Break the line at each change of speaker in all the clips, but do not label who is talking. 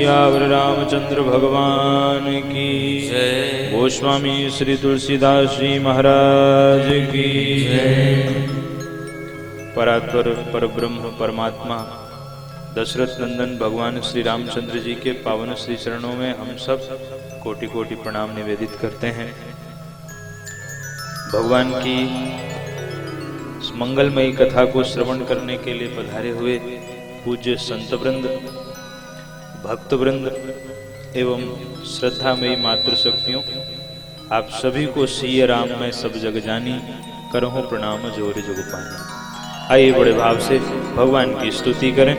सियावर रामचंद्र भगवान की जय। गोस्वामी श्री तुलसीदास जी महाराज की जय। परात्पर परब्रह्म परमात्मा दशरथ नंदन भगवान श्री रामचंद्र जी के पावन श्री चरणों में हम सब कोटि कोटि प्रणाम निवेदित करते हैं। भगवान की मंगलमयी कथा को श्रवण करने के लिए पधारे हुए पूज्य संत वृंद, भक्त वृंद एवं श्रद्धामयी मातृशक्तियों, आप सभी को सिय राम में सब जग जानी, करहूं प्रणाम जोर जुग पानी। आइए बड़े भाव से भगवान की स्तुति करें,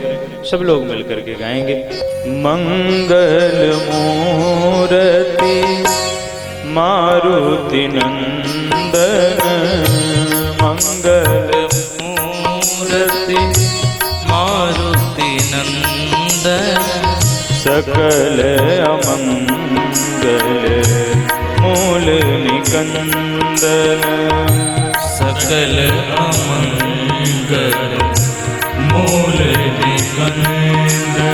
सब लोग मिलकर के गाएंगे। मंगल मूर्ति मारुति नंदन, मंगल मूर्ति
मारुति नंदन,
सकल अमंगल मूल निकंदन,
सकल अमंगल मूल निकंदन,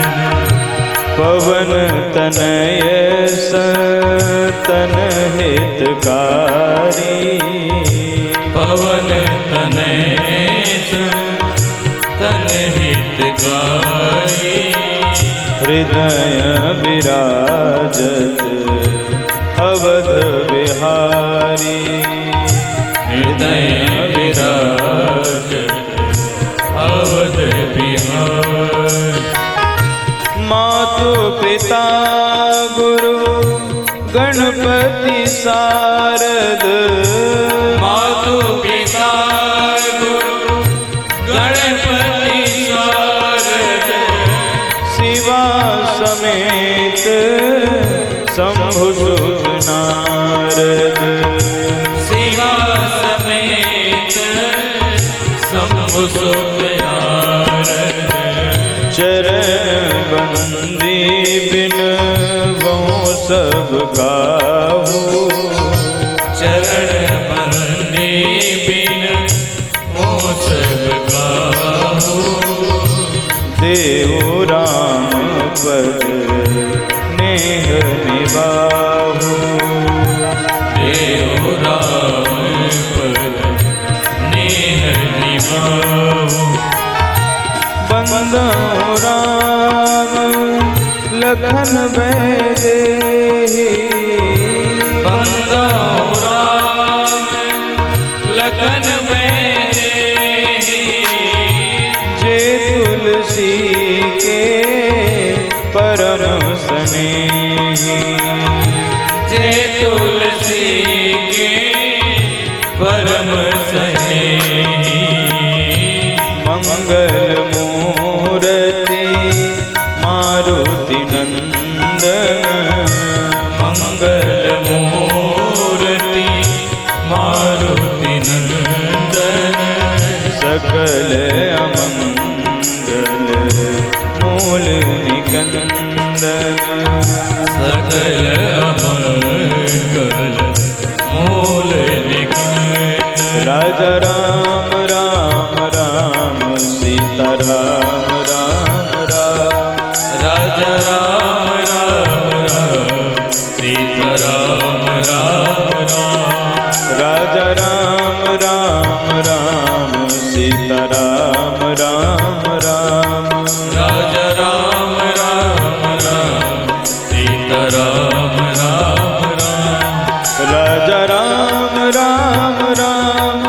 पवन तनय सतन हितकारी,
पवन तनय सतन हितकारी,
हृदय विराजत अवध बिहारी,
हृदय विराजत अवध बिहारी।
मातु पिता गुरु गणपति शारद,
मातु पिता गुरु गणपति शारद,
शिवा समेत शंभु सुत नारद,
शिवा समेत शंभु सुत नारद,
चरण बंदी बिन बहु सब गाहू,
चरण बंदी बिन वो सब गाहू,
देव राम पद नेह निबाहू,
देव राम पद नेह निभाहू,
बंदो राम लखन बैदेही,
बंदो राम लखन बैदेही,
जे तुलसी के परम स्नेही,
जे तुलसी के परम स्नेही,
मंगल मूर्ति मारुति नंदन,
मंगल मूर्ति मारुति नंदन,
सकल अमंगल मूल निकंदन,
सकल अमंगल मूल निकंदन।
राजा राम राम राम सीता राम राम राम,
राजा राम राम राम सीता राम राम राम,
राजा राम राम राम सीता राम राम राम,
राजा राम राम राम सीता राम राम राम,
राजा राम राम राम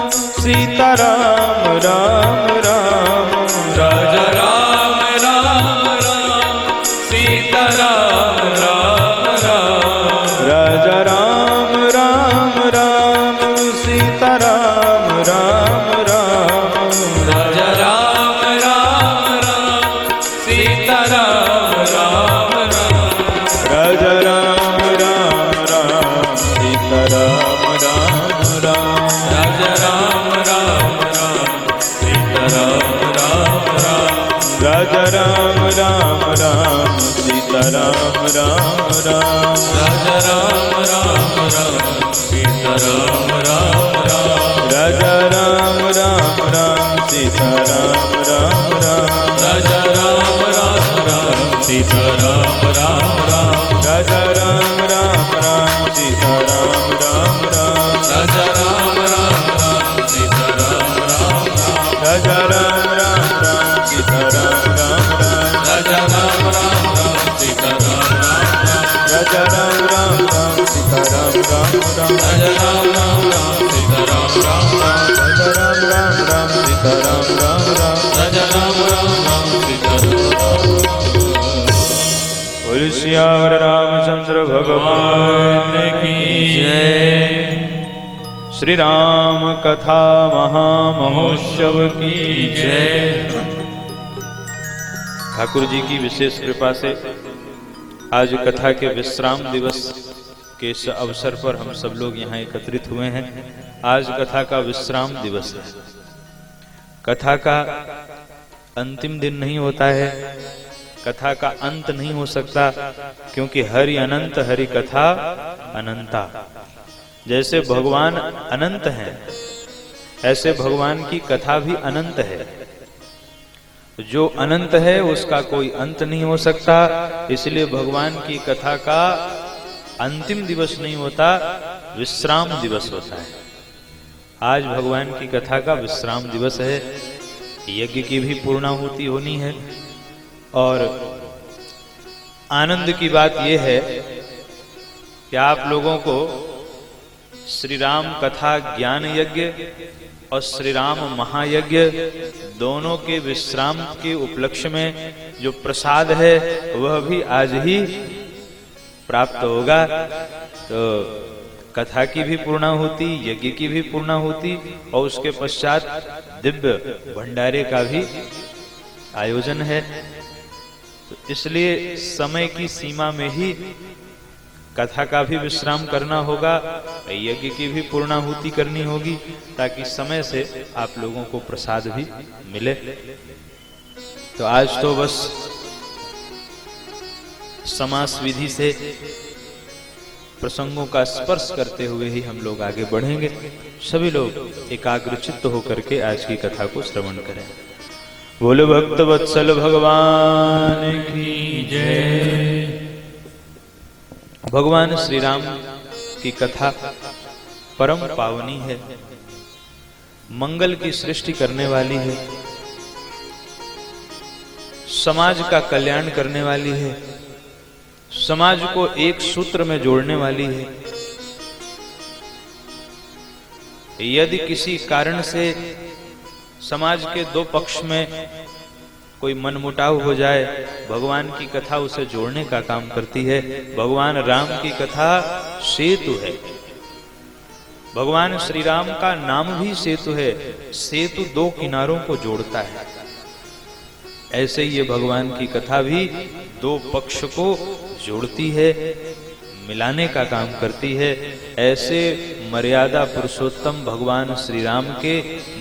सीता राम राम राम,
राजा राम राम राम सीता राम राम राम,
राजा राम राम राम सीता राम राम राम,
राजा राम राम राम सीता राम राम राम,
राजा राम राम राम सीता राम राम राम,
राजा राम राम राम सीता राम राम राम,
राजा राम राम राम सीता राम राम राम,
राजा राम राम राम सीता राम राम राम,
राजा राम राम राम सीता राम राम राम,
राजा राम राम राम सीताराम राम राम
राजा राम राम राम सीताराम राम राम
राजा राम राम राम सीताराम राम राम
राजा राम राम राम सीताराम राम राम
राजा राम राम राम सीताराम राम राम
राजा राम राम राम सीताराम राम राम
राजा राम राम राम सीताराम राम राम
राजा राम राम राम सीताराम राम राम
राजा राम राम राम सीताराम राम
बोल सियावर रामचंद्र भगवान की जय। श्री राम कथा महामहोत्सव की जय। ठाकुर जी की विशेष कृपा से आज कथा के विश्राम दिवस के इस अवसर पर हम सब लोग यहाँ एकत्रित हुए हैं। आज कथा का विश्राम दिवस है। कथा का अंतिम दिन नहीं होता है, कथा का अंत नहीं हो सकता, क्योंकि हरि अनंत हरि कथा अनंता। जैसे भगवान अनंत हैं, ऐसे भगवान की कथा भी अनंत है। जो अनंत है उसका कोई अंत नहीं हो सकता, इसलिए भगवान की कथा का अंतिम दिवस नहीं होता, विश्राम दिवस होता है। आज भगवान की कथा का विश्राम दिवस है। यज्ञ की भी पूर्णाहुति होनी है। और आनंद की बात यह है कि आप लोगों को श्री राम कथा ज्ञान यज्ञ और श्री राम महायज्ञ दोनों के विश्राम के उपलक्ष्य में जो प्रसाद है वह भी आज ही प्राप्त होगा। तो कथा की भी पूर्णाहुति, यज्ञ की भी पूर्णाहुति और उसके पश्चात दिव्य भंडारे का भी आयोजन है। तो इसलिए समय की सीमा में ही कथा का भी विश्राम करना होगा, यज्ञ की भी पूर्णाहुति करनी होगी, ताकि समय से आप लोगों को प्रसाद भी मिले। तो आज तो बस समास विधि से प्रसंगों का स्पर्श करते हुए ही हम लोग आगे बढ़ेंगे। सभी लोग एकाग्रचित्त होकर के आज की कथा को श्रवण करें। बोले भक्त वत्सल भगवान की जय। भगवान श्री राम की कथा परम पावनी है, मंगल की सृष्टि करने वाली है, समाज का कल्याण करने वाली है, समाज को एक सूत्र में जोड़ने वाली है। यदि किसी कारण से समाज के दो पक्ष में कोई मनमुटाव हो जाए, भगवान की कथा उसे जोड़ने का काम करती है। भगवान राम की कथा सेतु है। भगवान श्री राम का नाम भी सेतु है। सेतु दो किनारों को जोड़ता है। ऐसे ये भगवान की कथा भी दो पक्ष को जोड़ती है, मिलाने का काम करती है। ऐसे मर्यादा पुरुषोत्तम भगवान श्री राम के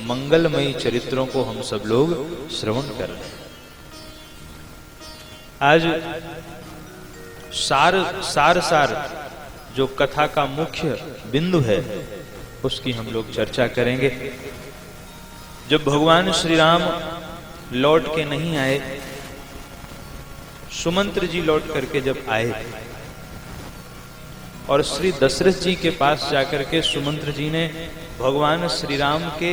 मंगलमयी चरित्रों को हम सब लोग श्रवण कर रहे हैं। आज सार जो कथा का मुख्य बिंदु है उसकी हम लोग चर्चा करेंगे। जब भगवान श्री राम लौट के नहीं आए, सुमंत्र जी लौट करके जब आए और श्री दशरथ जी के पास जाकर के सुमंत्र जी ने भगवान श्री राम के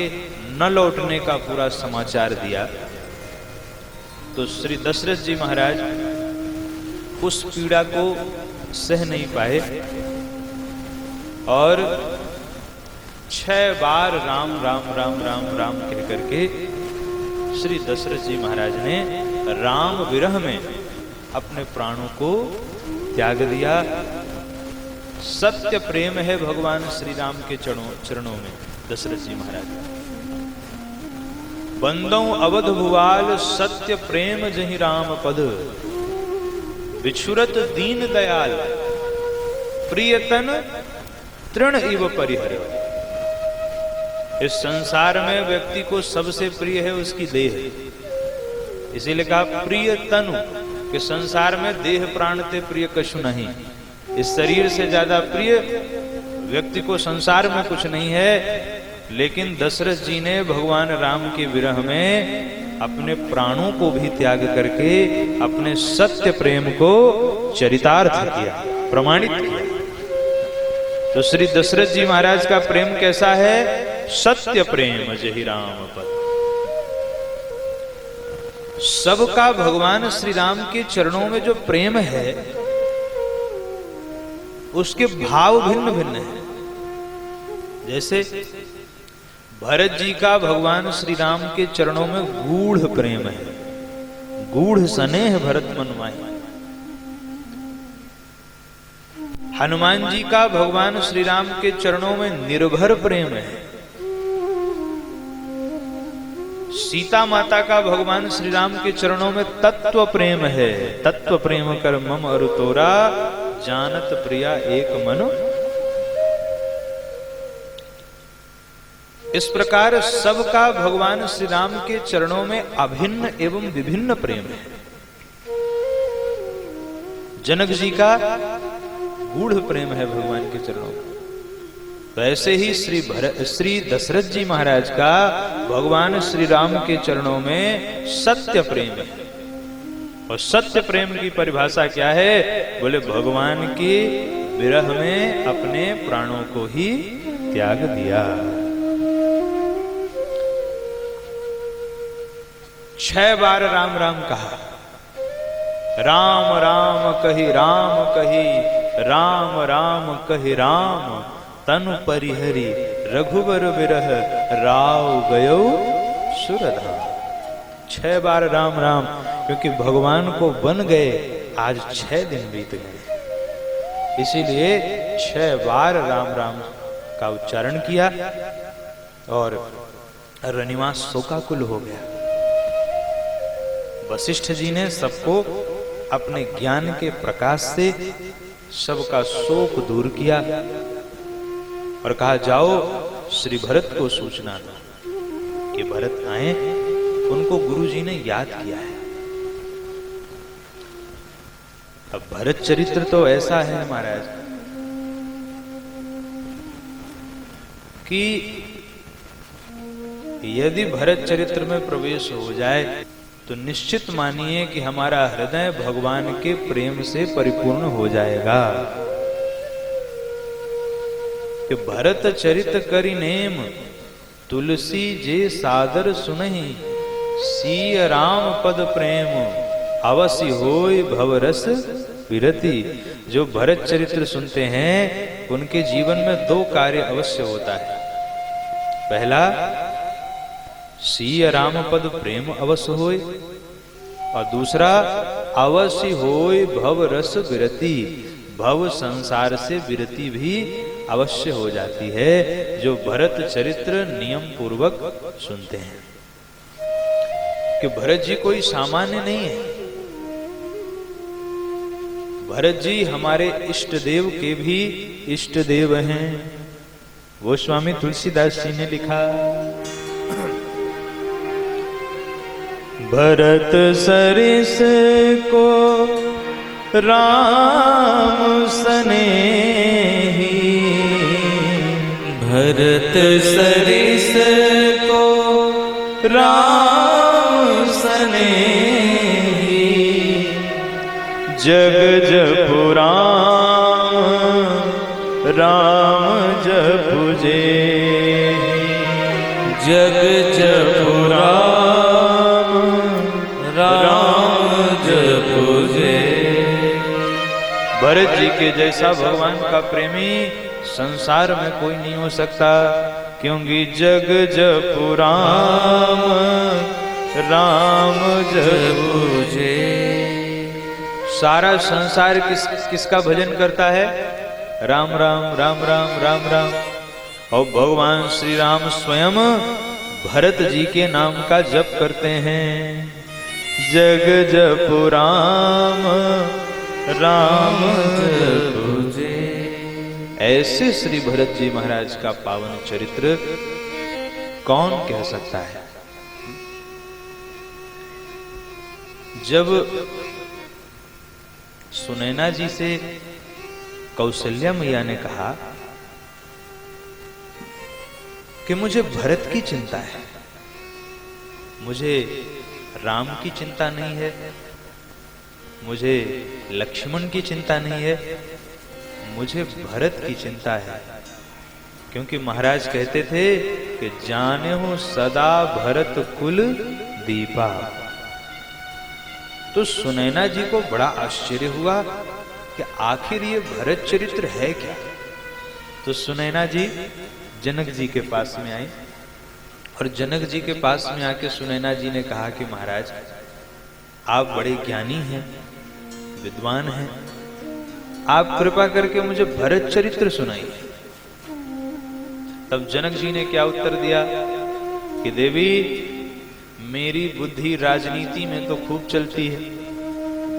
न लौटने का पूरा समाचार दिया, तो श्री दशरथ जी महाराज उस पीड़ा को सह नहीं पाए और 6 बार राम राम राम राम राम कह करके श्री दशरथ जी महाराज ने राम विरह में अपने प्राणों को त्याग दिया। सत्य प्रेम है भगवान श्री राम के चरणों में। दशरथ जी महाराज बंदौ अवध भुवाल सत्य प्रेम जहि राम पद, बिछुरत दीन दयाल प्रियतन तृण इव परिहर। इस संसार में व्यक्ति को सबसे प्रिय है उसकी देह, इसीलिए कहा प्रिय तनु, कि संसार में देह प्राण ते प्रिय कछु नहीं। इस शरीर से ज्यादा प्रिय व्यक्ति को संसार में कुछ नहीं है। लेकिन दशरथ जी ने भगवान राम के विरह में अपने प्राणों को भी त्याग करके अपने सत्य प्रेम को चरितार्थ किया, प्रमाणित किया। तो श्री दशरथ जी महाराज का प्रेम कैसा है? सत्य प्रेम जहि राम पद। सबका भगवान श्री राम के चरणों में जो प्रेम है उसके भाव भिन्न भिन्न है। जैसे भरत जी का भगवान श्री राम के चरणों में गूढ़ प्रेम है, गूढ़ स्नेह भरत मन माही। हनुमान जी का भगवान श्री राम के चरणों में निर्भर प्रेम है। सीता माता का भगवान श्री राम के चरणों में तत्व प्रेम है। तत्व प्रेम कर मम अरु तोरा, जानत प्रिया एक मनु। इस प्रकार सबका भगवान श्री राम के चरणों में अभिन्न एवं विभिन्न प्रेम है। जनक जी का गूढ़ प्रेम है भगवान के चरणों में। तो ऐसे ही श्री दशरथ जी महाराज का भगवान श्री राम के चरणों में सत्य प्रेम है। और सत्य प्रेम की परिभाषा क्या है? बोले भगवान के विरह में अपने प्राणों को ही त्याग दिया। 6 बार राम राम कहा। राम राम कही राम कही, राम राम कही राम, तनु परिहरी रघुबर विरह, राव गयो सुरधाम। 6 बार राम राम, क्योंकि भगवान को बन गए आज 6 दिन बीत गए, इसीलिए 6 बार राम राम का उच्चारण किया और रनिवास शोकाकुल हो गया। वशिष्ठ जी ने सबको अपने ज्ञान के प्रकाश से सबका शोक दूर किया और कहा जाओ श्री भरत को सूचना दो कि भरत आए। उनको गुरुजी ने याद किया है। अब भरत चरित्र तो ऐसा है महाराज कि यदि भरत चरित्र में प्रवेश हो जाए तो निश्चित मानिए कि हमारा हृदय भगवान के प्रेम से परिपूर्ण हो जाएगा। कि भरत चरित करि नेम, तुलसी जे सादर सुनहि, सिय राम पद प्रेम, अवश्य होय भवरस विरति। जो भरत चरित्र सुनते हैं उनके जीवन में 2 कार्य अवश्य होता है। पहला, सिय राम पद प्रेम अवश्य होय, और दूसरा अवश्य होय भव रस विरति। भव संसार से विरति भी अवश्य हो जाती है जो भरत चरित्र नियम पूर्वक सुनते हैं। कि भरत जी कोई सामान्य नहीं है। भरत जी हमारे इष्ट देव के भी इष्ट देव हैं। वो स्वामी तुलसीदास जी ने लिखा, भरत सरिस को राम सनेही, भरत सरिस को राम सनेही, जग जपु राम राम जपु जेहि, जग जपु राम राम जपु जेहि। भरत जी के जैसा भगवान का प्रेमी संसार में कोई नहीं हो सकता, क्योंकि जग जपु राम राम जपु जेहि। सारा संसार किसका भजन करता है? राम राम राम राम राम राम। और भगवान श्री राम स्वयं भरत जी के नाम का जप करते हैं। जग जपु राम राम जपु जेहि। ऐसे श्री भरत जी महाराज का पावन चरित्र कौन कह सकता है? जब सुनैना जी से कौशल्या मैया ने कहा कि मुझे भरत की चिंता है, मुझे राम की चिंता नहीं है, मुझे लक्ष्मण की चिंता नहीं है, मुझे भरत की चिंता है। क्योंकि महाराज कहते थे कि जानेहु सदा भरत कुल दीपा। तो सुनैना जी को बड़ा आश्चर्य हुआ कि आखिर ये भरत चरित्र है क्या। तो सुनैना जी जनक जी के पास में आई और जनक जी के पास में आके सुनैना जी ने कहा कि महाराज आप बड़े ज्ञानी हैं, विद्वान हैं, आप कृपा करके मुझे भरत चरित्र सुनाइए। तब जनक जी ने क्या उत्तर दिया कि देवी मेरी बुद्धि राजनीति में तो खूब चलती है,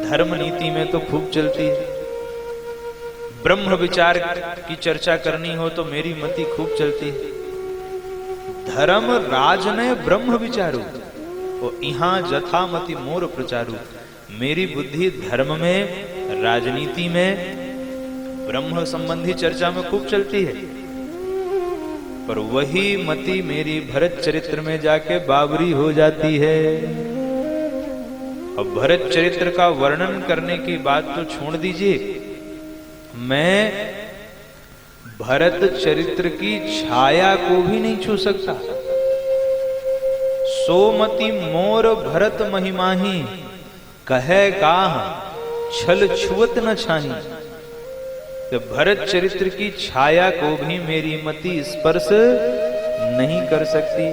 धर्म नीति में तो खूब चलती है, ब्रह्म विचार की चर्चा करनी हो तो मेरी मति खूब चलती है। धर्म राजने ब्रह्म विचारू और यहाँ जथामति मोर प्रचारू। मेरी बुद्धि धर्म में, राजनीति में, ब्रह्म संबंधी चर्चा में खूब चलती है, पर वही मति मेरी भरत चरित्र में जाके बावरी हो जाती है। अब भरत चरित्र का वर्णन करने की बात तो छोड़ दीजिए, मैं भरत चरित्र की छाया को भी नहीं छू सकता। सोमति मोर भरत महिमाही कहे काह छल छुअत न छाही। तो भरत चरित्र की छाया को भी मेरी मति स्पर्श नहीं कर सकती।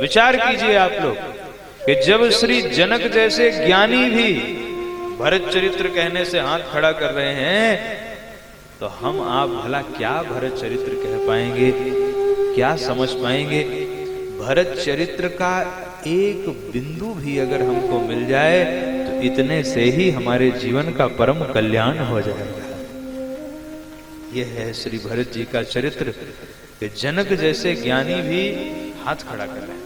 विचार कीजिए आप लोग कि जब श्री जनक जैसे ज्ञानी भी भरत चरित्र कहने से हाथ खड़ा कर रहे हैं, तो हम आप भला क्या भरत चरित्र कह पाएंगे, क्या समझ पाएंगे। भरत चरित्र का एक बिंदु भी अगर हमको मिल जाए तो इतने से ही हमारे जीवन का परम कल्याण हो जाएगा। यह है श्री भरत जी का चरित्र कि जनक जैसे ज्ञानी भी हाथ खड़ा कर रहे हैं।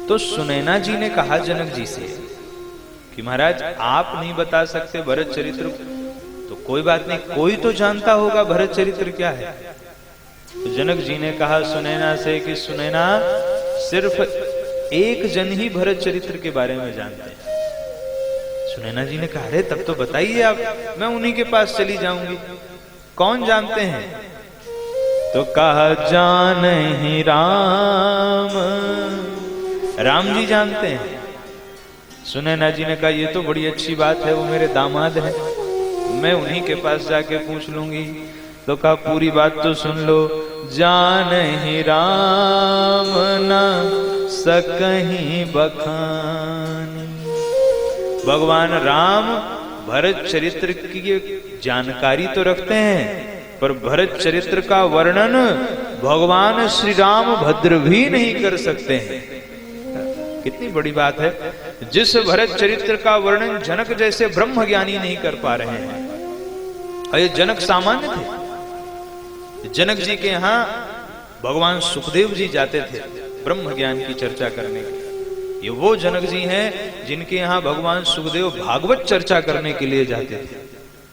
तो सुनैना जी ने कहा जनक जी से कि महाराज आप नहीं बता सकते भरत चरित्र, तो कोई बात नहीं, कोई तो जानता होगा भरत चरित्र क्या है। तो जनक जी ने कहा सुनैना से कि सुनैना सिर्फ एक जन ही भरत चरित्र के बारे में जानते हैं। सुनैना जी ने कहा अरे तब तो बताइए आप, मैं उन्हीं के पास चली जाऊंगी। कौन जानते हैं? तो कहा जानहि राम, राम जी जानते हैं। सुनैना जी ने कहा ये तो बड़ी अच्छी बात है, वो मेरे दामाद हैं, मैं उन्हीं के पास जाके पूछ लूंगी। तो कहा पूरी बात तो सुन लो। जानहि राम न सकहीं बखानी। भगवान राम भरत चरित्र की जानकारी तो रखते हैं, पर भरत चरित्र का वर्णन भगवान श्री राम भद्र भी नहीं कर सकते हैं। कितनी बड़ी बात है, जिस भरत चरित्र का वर्णन जनक जैसे ब्रह्म ज्ञानी नहीं कर पा रहे हैं। और ये जनक सामान्य थे। जनक जी के यहाँ भगवान सुखदेव जी जाते थे ब्रह्म ज्ञान की चर्चा करने के। ये वो जनक जी हैं जिनके यहाँ भगवान सुखदेव भागवत चर्चा करने के लिए जाते थे।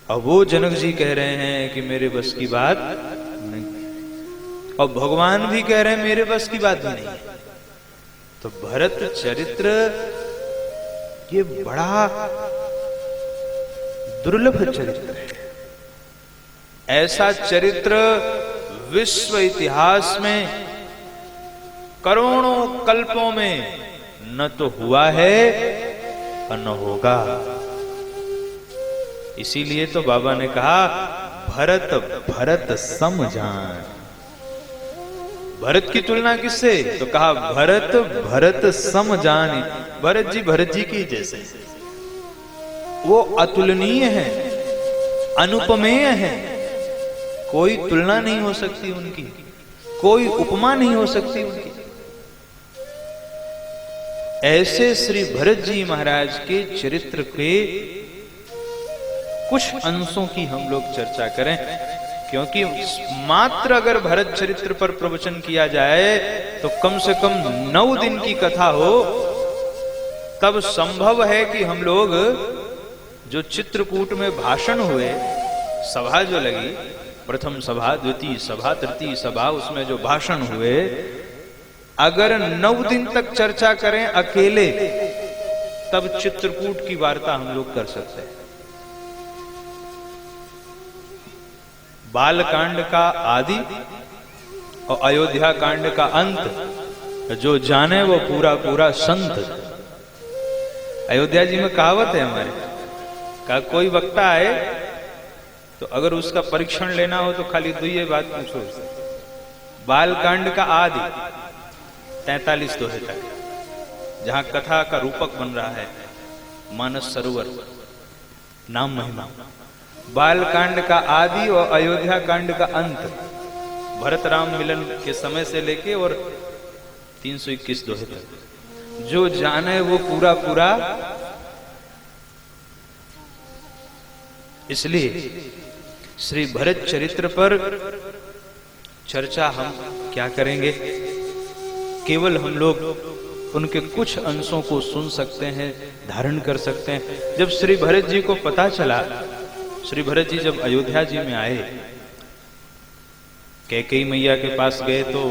और वो जनक जी कह रहे हैं कि मेरे बस की बात नहीं, और भगवान भी कह रहे हैं मेरे बस की बात भी नहीं है। तो भरत चरित्र ये बड़ा दुर्लभ चरित्र है। ऐसा चरित्र विश्व इतिहास में करोड़ों कल्पों में न तो हुआ है और न होगा। इसीलिए तो बाबा ने कहा भरत भरत सम जान। भरत की तुलना किससे? तो कहा भरत भरत सम जान। भरत जी की जैसे वो अतुलनीय है, अनुपमेय है, कोई तुलना नहीं हो सकती उनकी, कोई उपमा नहीं हो सकती उनकी। ऐसे श्री भरत जी महाराज के चरित्र के कुछ अंशों की हम लोग चर्चा करें, क्योंकि मात्र अगर भरत चरित्र पर प्रवचन किया जाए तो कम से कम 9 दिन की कथा हो, तब संभव है कि हम लोग जो चित्रकूट में भाषण हुए, सभा जो लगी, प्रथम सभा, द्वितीय सभा, तृतीय सभा, उसमें जो भाषण हुए अगर 9 दिन तक चर्चा करें अकेले, तब चित्रकूट की वार्ता हम लोग कर सकते हैं। बालकांड का आदि और अयोध्या कांड का अंत, जो जाने वो पूरा पूरा संत। अयोध्या जी में कहावत है हमारे का, कोई वक्ता आए तो अगर उसका परीक्षण लेना हो तो खाली 2 बात पूछो। बालकांड का आदि 43 दोहे तक, जहां कथा का रूपक बन रहा है मानस सरोवर नाम महिमा। बालकांड का आदि और अयोध्या कांड का अंत, भरत राम मिलन के समय से लेके और 321 दोहे तक, जो जाने वो पूरा पूरा। इसलिए श्री भरत चरित्र पर चर्चा हम क्या करेंगे, केवल हम लोग उनके कुछ अंशों को सुन सकते हैं, धारण कर सकते हैं। जब श्री भरत जी को पता चला, श्री भरत जी जब अयोध्या जी में आए, कैकेयी मैया के पास गए तो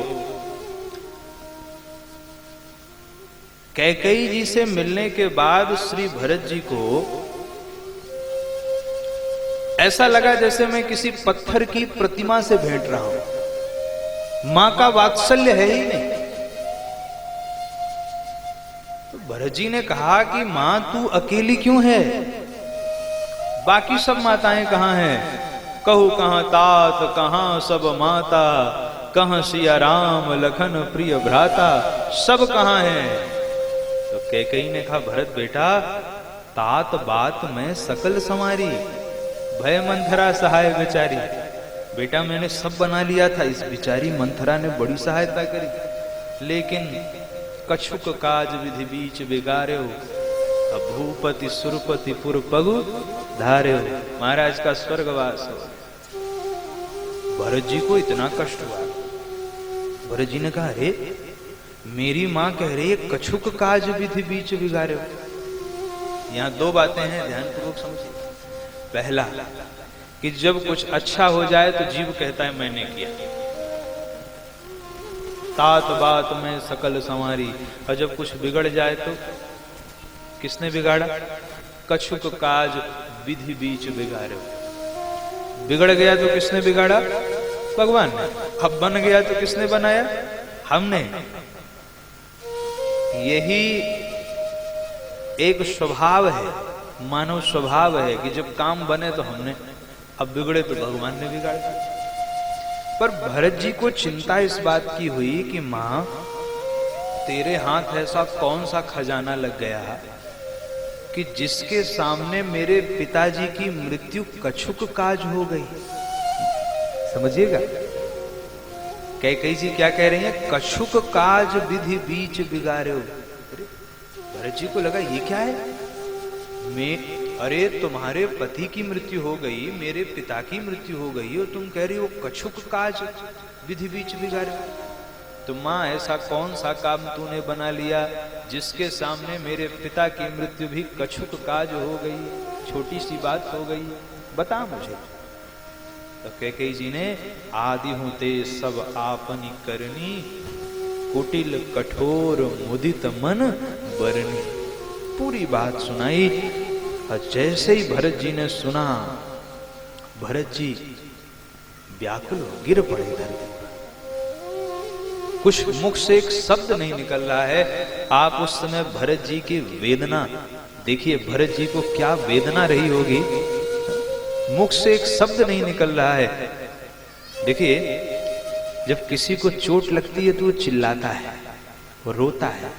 कैकेयी जी से मिलने के बाद श्री भरत जी को ऐसा लगा जैसे मैं किसी पत्थर की प्रतिमा से भेंट रहा हूं। मां का वात्सल्य है ही नहीं। तो भरत जी ने कहा कि मां तू अकेली क्यों है, बाकी सब माताएं कहां हैं? कहू कहां तात कहां सब माता, कहां सिया राम लखन प्रिय भ्राता, सब कहां हैं? तो कैकेयी ने कहा, भरत बेटा तात बात में सकल समारी, भय मंथरा सहाय बेचारी। बेटा मैंने सब बना लिया था, इस बिचारी मंथरा ने बड़ी सहायता करी, लेकिन कछुक काज विधि बीच बिगारे हो, अब भूपति सुरपति पुर पगु धारे हो। महाराज का स्वर्गवास हो। भरत जी को इतना कष्ट हुआ। भरत जी ने कहा, अरे मेरी मां कह रही है कछुक काज विधि बीच बिगारे हो। यहां 2 बातें हैं, ध्यानपूर्वक समझिए। पहला कि जब कुछ अच्छा हो जाए तो जीव कहता है मैंने किया, तात बात में सकल संवारी, और जब कुछ बिगड़ जाए तो किसने बिगाड़ा? कछुक काज विधि बीच बिगाड़े। बिगड़ गया तो किसने बिगाड़ा? भगवान ने। अब बन गया तो किसने बनाया? हमने। यही एक स्वभाव है, मानव स्वभाव है कि जब काम बने तो हमने, अब बिगड़े तो भगवान ने बिगाड़ दिया। पर भरत जी को चिंता इस बात की हुई कि मां तेरे हाथ ऐसा कौन सा खजाना लग गया कि जिसके सामने मेरे पिताजी की मृत्यु कछुक काज हो गई। समझिएगा, कैकेयी जी क्या कह रही हैं? कछुक काज विधि बीच बिगाड़े हो। भरत जी को लगा ये क्या है? अरे तुम्हारे पति की मृत्यु हो गई, मेरे पिता की मृत्यु हो गई, और तुम कह रही हो कछुक काज विधि बीच बिगाड़े। तो मां ऐसा कौन सा काम तूने बना लिया जिसके सामने मेरे पिता की मृत्यु भी कछुक काज हो गई? छोटी सी बात हो गई, बता मुझे। तो कैकेयी जी ने, आदि होते सब आपनी करनी, कुटिल कठोर मुदित मन बरनी, पूरी बात सुनाई। और जैसे ही भरत जी ने सुना, भरत जी व्याकुल गिर पड़े धरती। कुछ मुख से एक शब्द नहीं निकल रहा है। आप उस समय भरत जी की वेदना देखिए, भरत जी को क्या वेदना रही होगी। मुख से एक शब्द नहीं निकल रहा है। देखिए, जब किसी को चोट लगती है तो वो चिल्लाता है, वो रोता है,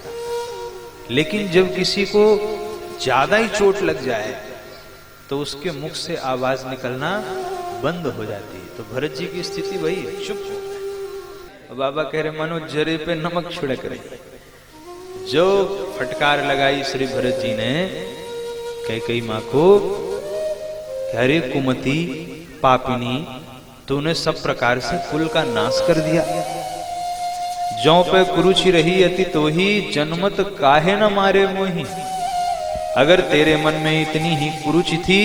लेकिन जब किसी को ज्यादा ही चोट लग जाए तो उसके मुख से आवाज निकलना बंद हो जाती है। तो भरत जी की स्थिति वही है, चुप हो गए। बाबा कह रहे मानो जरे पे नमक छिड़क रहे। जो फटकार लगाई श्री भरत जी ने कैकेयी मां को, अरे कुमति पापिनी, तूने सब प्रकार से कुल का नाश कर दिया। जौ पे कुरुचि रही अति तो ही, जन्मत काहे न मारे मोही। अगर तेरे मन में इतनी ही कुरुचि थी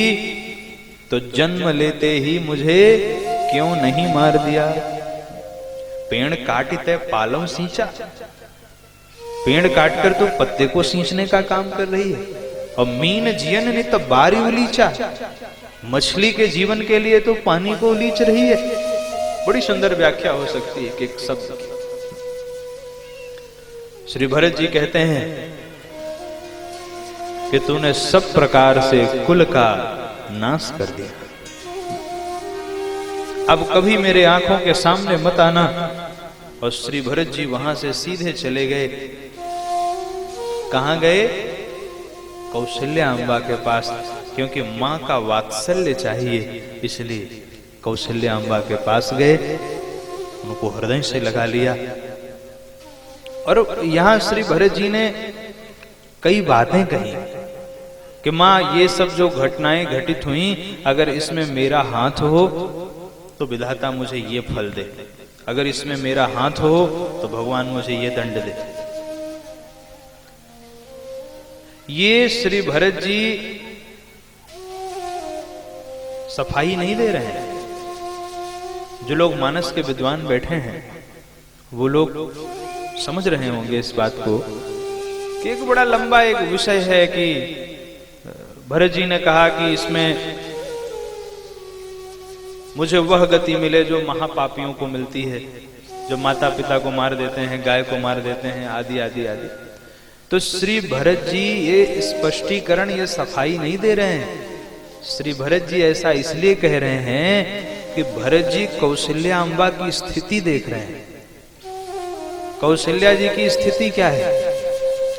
तो जन्म लेते ही मुझे क्यों नहीं मार दिया। पेड़ काटिते पालव सींचा, पेड़ काटकर तो पत्ते को सींचने का काम कर रही है। और मीन जियन ने तो बारी उलीचा, मछली के जीवन के लिए तो पानी को उलीच रही है। बड़ी सुंदर व्याख्या हो सकती है एक शब्द की। श्री भरत जी कहते हैं कि तूने सब प्रकार से कुल का नाश कर दिया, अब कभी मेरे आंखों के सामने मत आना। और श्री भरत जी वहां से सीधे चले गए। कहां गए? कौशल्या अम्बा के पास, क्योंकि मां का वात्सल्य चाहिए, इसलिए कौशल्या अम्बा के पास गए, उनको हृदय से लगा लिया। और यहां श्री भरत जी ने कई बातें कही कि मां, ये सब जो घटनाएं घटित हुई, अगर इसमें मेरा हाथ हो तो विधाता मुझे ये फल दे, अगर इसमें मेरा हाथ हो तो भगवान मुझे ये दंड दे। ये श्री भरत जी सफाई नहीं दे रहे हैं। जो लोग मानस के विद्वान बैठे हैं वो लोग समझ रहे होंगे इस बात को कि एक बड़ा लंबा एक विषय है कि भरत जी ने कहा कि इसमें मुझे वह गति मिले जो महापापियों को मिलती है, जो माता पिता को मार देते हैं, गाय को मार देते हैं, आदि आदि आदि। तो श्री भरत जी ये स्पष्टीकरण, ये सफाई नहीं दे रहे हैं। श्री भरत जी ऐसा इसलिए कह रहे हैं कि भरत जी कौशल्या अम्बा की स्थिति देख रहे हैं। कौशल्या जी की स्थिति क्या है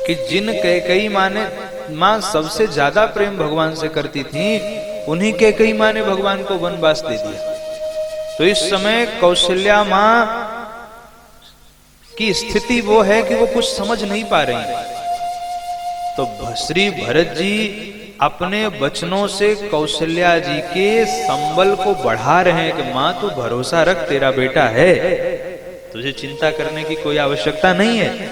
कि जिन कैकेयी माँ सबसे ज्यादा प्रेम भगवान से करती थी, उन्हीं कैकेयी माँ ने भगवान को वनवास दे दिया। तो इस समय कौशल्या माँ की स्थिति वो है कि वो कुछ समझ नहीं पा रही। तो श्री भरत जी अपने वचनों से कौशल्या जी के संबल को बढ़ा रहे हैं कि मां, तू भरोसा रख, तेरा बेटा है, तुझे चिंता करने की कोई आवश्यकता नहीं है।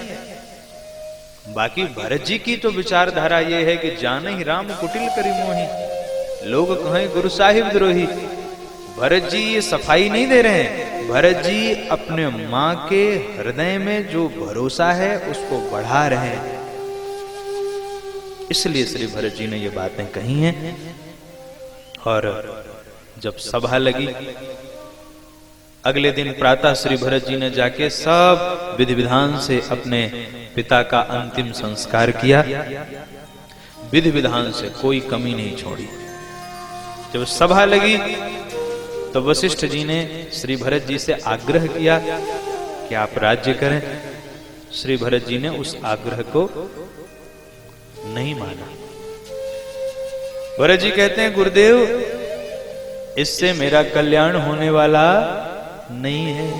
बाकी भरत जी की तो विचारधारा ये है कि जाने ही राम कुटिल करी मोही, लोग कहें गुरु साहिब द्रोही। भरत जी ये सफाई नहीं दे रहे हैं। भरत जी अपने मां के हृदय में जो भरोसा है उसको बढ़ा रहे हैं। इसलिए श्री भरत जी ने ये बातें कही हैं। और जब सभा लगी, अगले दिन प्रातः श्री भरत जी ने जाके सब विधि विधान से अपने पिता का अंतिम संस्कार किया, विधि विधान से कोई कमी नहीं छोड़ी। जब सभा लगी तो वशिष्ठ जी ने श्री भरत जी से आग्रह किया कि आप राज्य करें। श्री भरत जी ने उस आग्रह को नहीं माना। भरत जी कहते हैं, गुरुदेव, इससे मेरा कल्याण होने वाला नहीं है।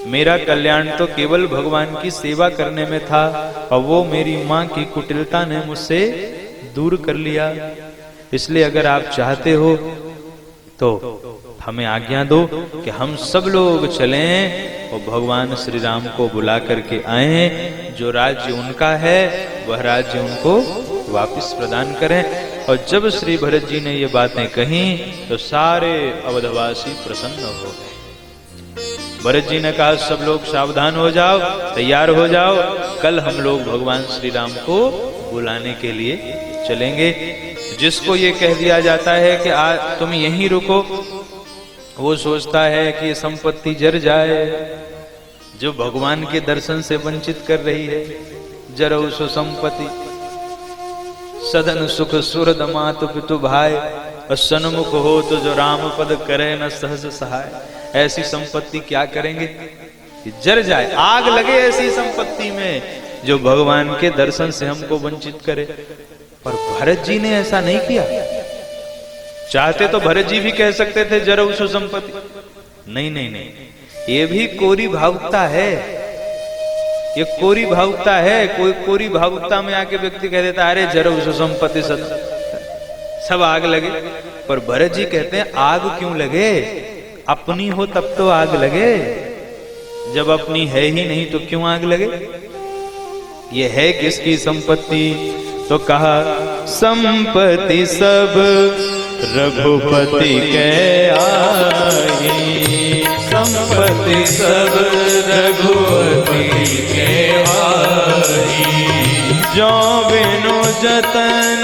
मेरा कल्याण तो केवल भगवान की सेवा करने में था, और वो मेरी मां की कुटिलता ने मुझसे दूर कर लिया। इसलिए अगर आप चाहते हो तो हमें आज्ञा दो कि हम सब लोग चलें और भगवान श्री राम को बुला करके आए। जो राज्य उनका है वह राज्य उनको वापस प्रदान करें। और जब श्री भरत जी ने ये बातें कही तो सारे अवधवासी प्रसन्न हो गए। भरत जी ने कहा, सब लोग सावधान हो जाओ, तैयार हो जाओ, कल हम लोग भगवान श्री राम को बुलाने के लिए चलेंगे। जिसको ये कह दिया जाता है कि तुम यहीं रुको, वो सोचता है कि ये संपत्ति जर जाए। जो भगवान के दर्शन से वंचित कर रही है, जरऊ सो संपत्ति सदन सुख सुरद मातु पितु भाई, और सन्मुख हो तो जो राम पद करे न सहज सहाय। ऐसी संपत्ति क्या करेंगे कि जर जाए, आग लगे ऐसी संपत्ति में जो भगवान के दर्शन से हमको वंचित करे। पर भरत जी ने ऐसा नहीं किया। चाहते तो भरत जी भी कह सकते थे जरा उस संपत्ति, नहीं नहीं नहीं, ये भी कोरी भावुकता है। ये कोरी भावुकता है। कोई कोरी भावुकता में आके व्यक्ति कह देता अरे जरा उस संपत्ति सब आग लगे। पर भरत जी कहते हैं आग क्यों लगे, अपनी हो तब तो आग लगे, जब अपनी है ही नहीं तो क्यों आग लगे। ये है किसकी संपत्ति, तो कहा संपत्ति सब रघुपति के आई, संपत्ति सब रघुपति के जो बिनु जतन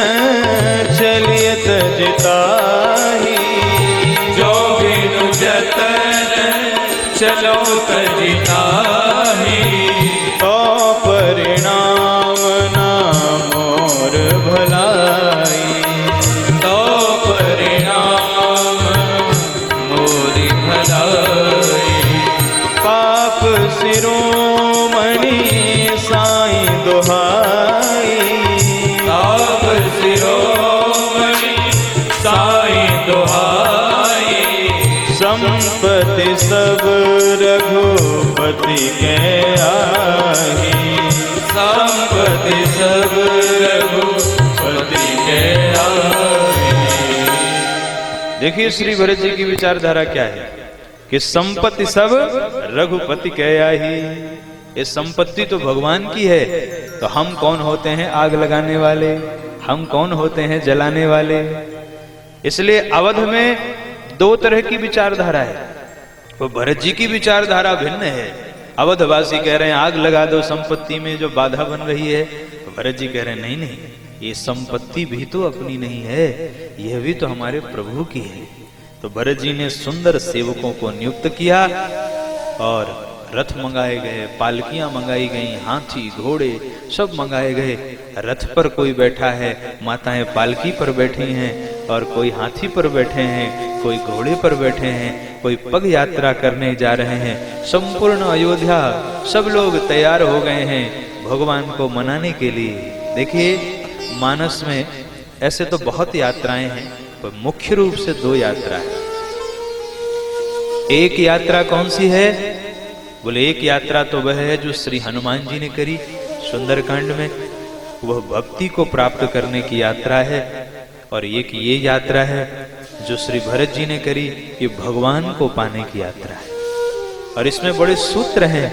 चलिए तजताही,
जो बिनु जतन चलो तजताही,
तो परिणाम ना मोर भलाई,
तो परिणाम मोरी भलाई।
पाप शिरोमणि साईं दुहाई,
आप शिरोमणि साईं दुहाई,
संपत्ति सब रघुपति के आही,
संपत्ति सब रघुपति के आही।
देखिए श्री भरत जी की विचारधारा क्या है कि संपत्ति सब रघुपति के आही। ये संपत्ति तो भगवान की है, तो हम कौन होते हैं आग लगाने वाले, हम कौन होते हैं जलाने वाले। इसलिए अवध में दो तरह की विचारधारा है। वो भरत जी की विचारधारा भिन्न है। अवधवासी कह रहे हैं आग लगा दो संपत्ति में जो बाधा बन रही है। भरत जी कह रहे हैं नहीं नहीं, ये संपत्ति भी तो अपनी नहीं है, यह भी तो हमारे प्रभु की है। तो भरत जी ने सुंदर सेवकों को नियुक्त किया और रथ मंगाए गए, पालकियां मंगाई गई, हाथी घोड़े सब मंगाए गए। रथ पर कोई बैठा है, माताएं पालकी पर बैठी हैं, और कोई हाथी पर बैठे हैं, कोई घोड़े पर बैठे हैं, कोई पग यात्रा करने जा रहे हैं। संपूर्ण अयोध्या सब लोग तैयार हो गए हैं भगवान को मनाने के लिए। देखिए मानस में ऐसे तो बहुत यात्राएं हैं, पर मुख्य रूप से दो यात्रा है। एक यात्रा कौन सी है? बोले एक यात्रा तो वह है जो श्री हनुमान जी ने करी सुंदरकांड में, वह भक्ति को प्राप्त करने की यात्रा है। और एक ये यात्रा है जो श्री भरत जी ने करी, ये भगवान को पाने की यात्रा है। और इसमें बड़े सूत्र हैं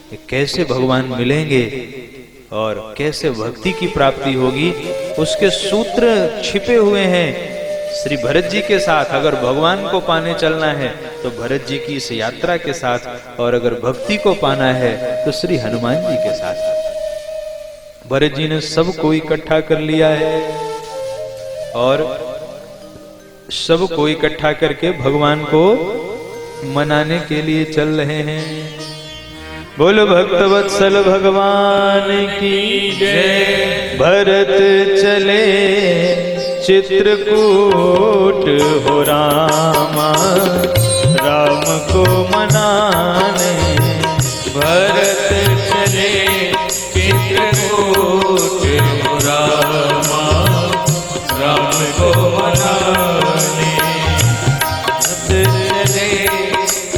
कि कैसे भगवान मिलेंगे और कैसे भक्ति की प्राप्ति होगी, उसके सूत्र छिपे हुए हैं श्री भरत जी के साथ। अगर भगवान को पाने चलना है तो भरत जी की इस यात्रा के साथ, और अगर भक्ति को पाना है तो श्री हनुमान जी के साथ। भरत जी ने सबको इकट्ठा कर लिया है और सबको इकट्ठा करके भगवान को मनाने के लिए चल रहे हैं। बोलो भक्तवत्सल भगवान की जय। भरत चले चित्रकूट हो रामा, राम को मनाने।
भरत चले चित्रकूट हो रामा, राम को मनाने। भरत चले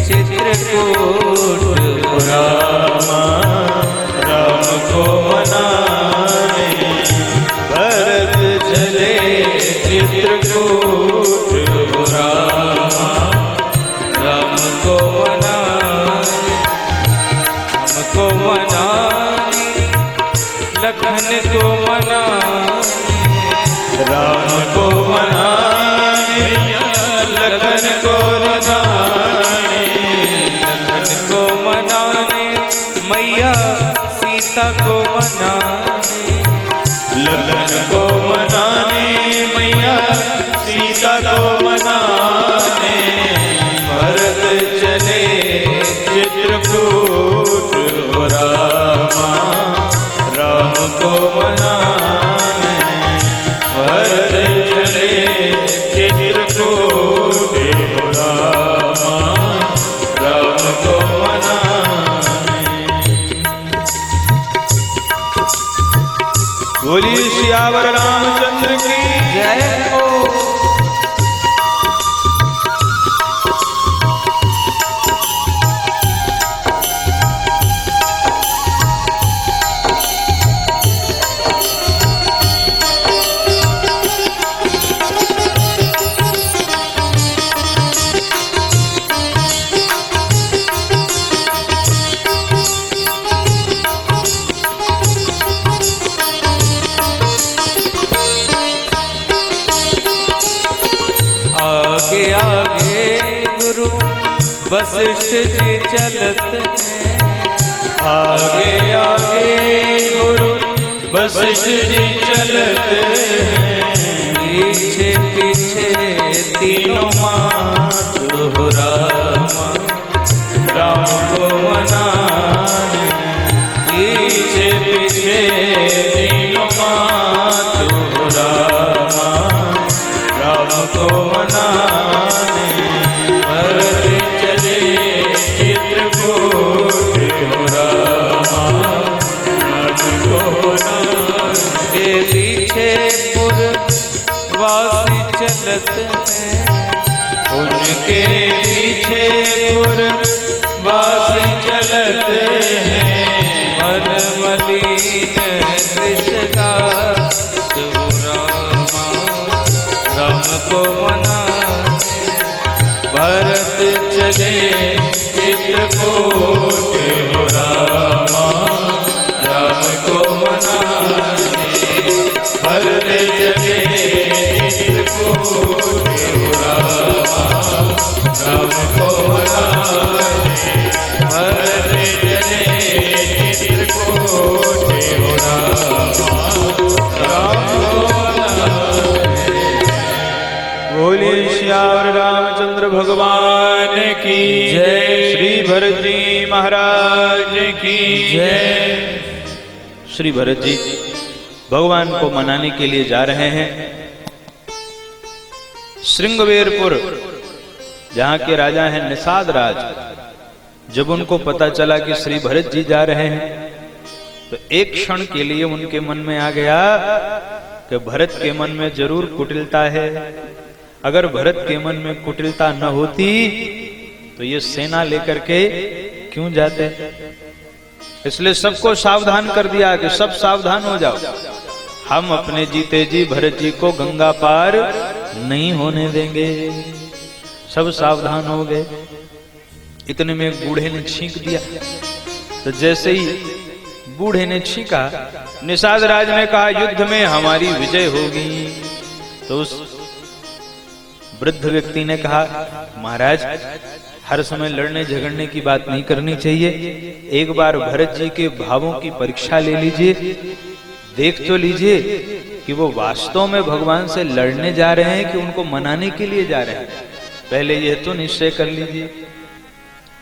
चित्रकूट हो रामा,
राम को मनाने। भरत चले चित्रकूट
हो रामा, राम को मनाने। हमको मनाने, लखन को मनाने।
राम को मनाने, लखन को मनाने।
लखन को मनाने, मैया सीता को मनाने।
लखन को मनाने, मैया सीता को मनाने। भरत चले चित्रकूट हो रामा, राम को मनाने। भरत चले चित्रकूट हो रामा, राम को मनाने। बोलिए सियावर रामचंद्र की
जय हो। आगे आगे गुरु वशिष्ठ जी चलते हैं।
आगे आगे गुरु
वशिष्ठ जी चलते हैं,
पीछे पीछे तीनों मातु रामा,
राम को मनाने।
पीछे पीछे
तीनों मातु रामा, राम को मनाने। भरत चले चित्रकूट रामा, राम को मनाने।
के पीछे पुरवासी चलत हैं,
उनके पीछे पुरवासी चलत हैं,
मन मलिन कृष्णा रामा, राम को मना।
भरत चले चित्रकूट रामा, राम को मनाने। भरत चले चित्रकूट रामा, राम को मनाने। भरत चले चित्रकूट रामा, राम को मनाने।
बोलिए श्याम रामचंद्र भगवान की जय। श्री भरत जी महाराज की जय। श्री भरत जी भगवान को मनाने के लिए जा रहे हैं। श्रृंगवेरपुर जहां के राजा हैं निषाद राज, जब उनको पता चला कि श्री भरत जी जा रहे हैं तो एक क्षण के लिए उनके मन में आ गया कि भरत के मन में जरूर कुटिलता है। अगर भरत के मन में कुटिलता न होती तो ये सेना लेकर के क्यों जाते। इसलिए सबको सावधान कर दिया कि सब सावधान हो जाओ, हम अपने जीते जी भरत जी को गंगा पार नहीं होने देंगे। सब सावधान हो गए। इतने में एक बूढ़े ने छींक दिया, तो जैसे ही बूढ़े ने छींका, निषाद राज ने कहा युद्ध में हमारी विजय होगी। तो उस वृद्ध व्यक्ति ने कहा महाराज हर समय लड़ने झगड़ने की बात नहीं करनी चाहिए, एक बार भरत जी के भावों की परीक्षा ले लीजिए, देख तो लीजिए कि वो वास्तव में भगवान से लड़ने जा रहे हैं कि उनको मनाने के लिए जा रहे हैं, पहले यह तो निश्चय कर लीजिए।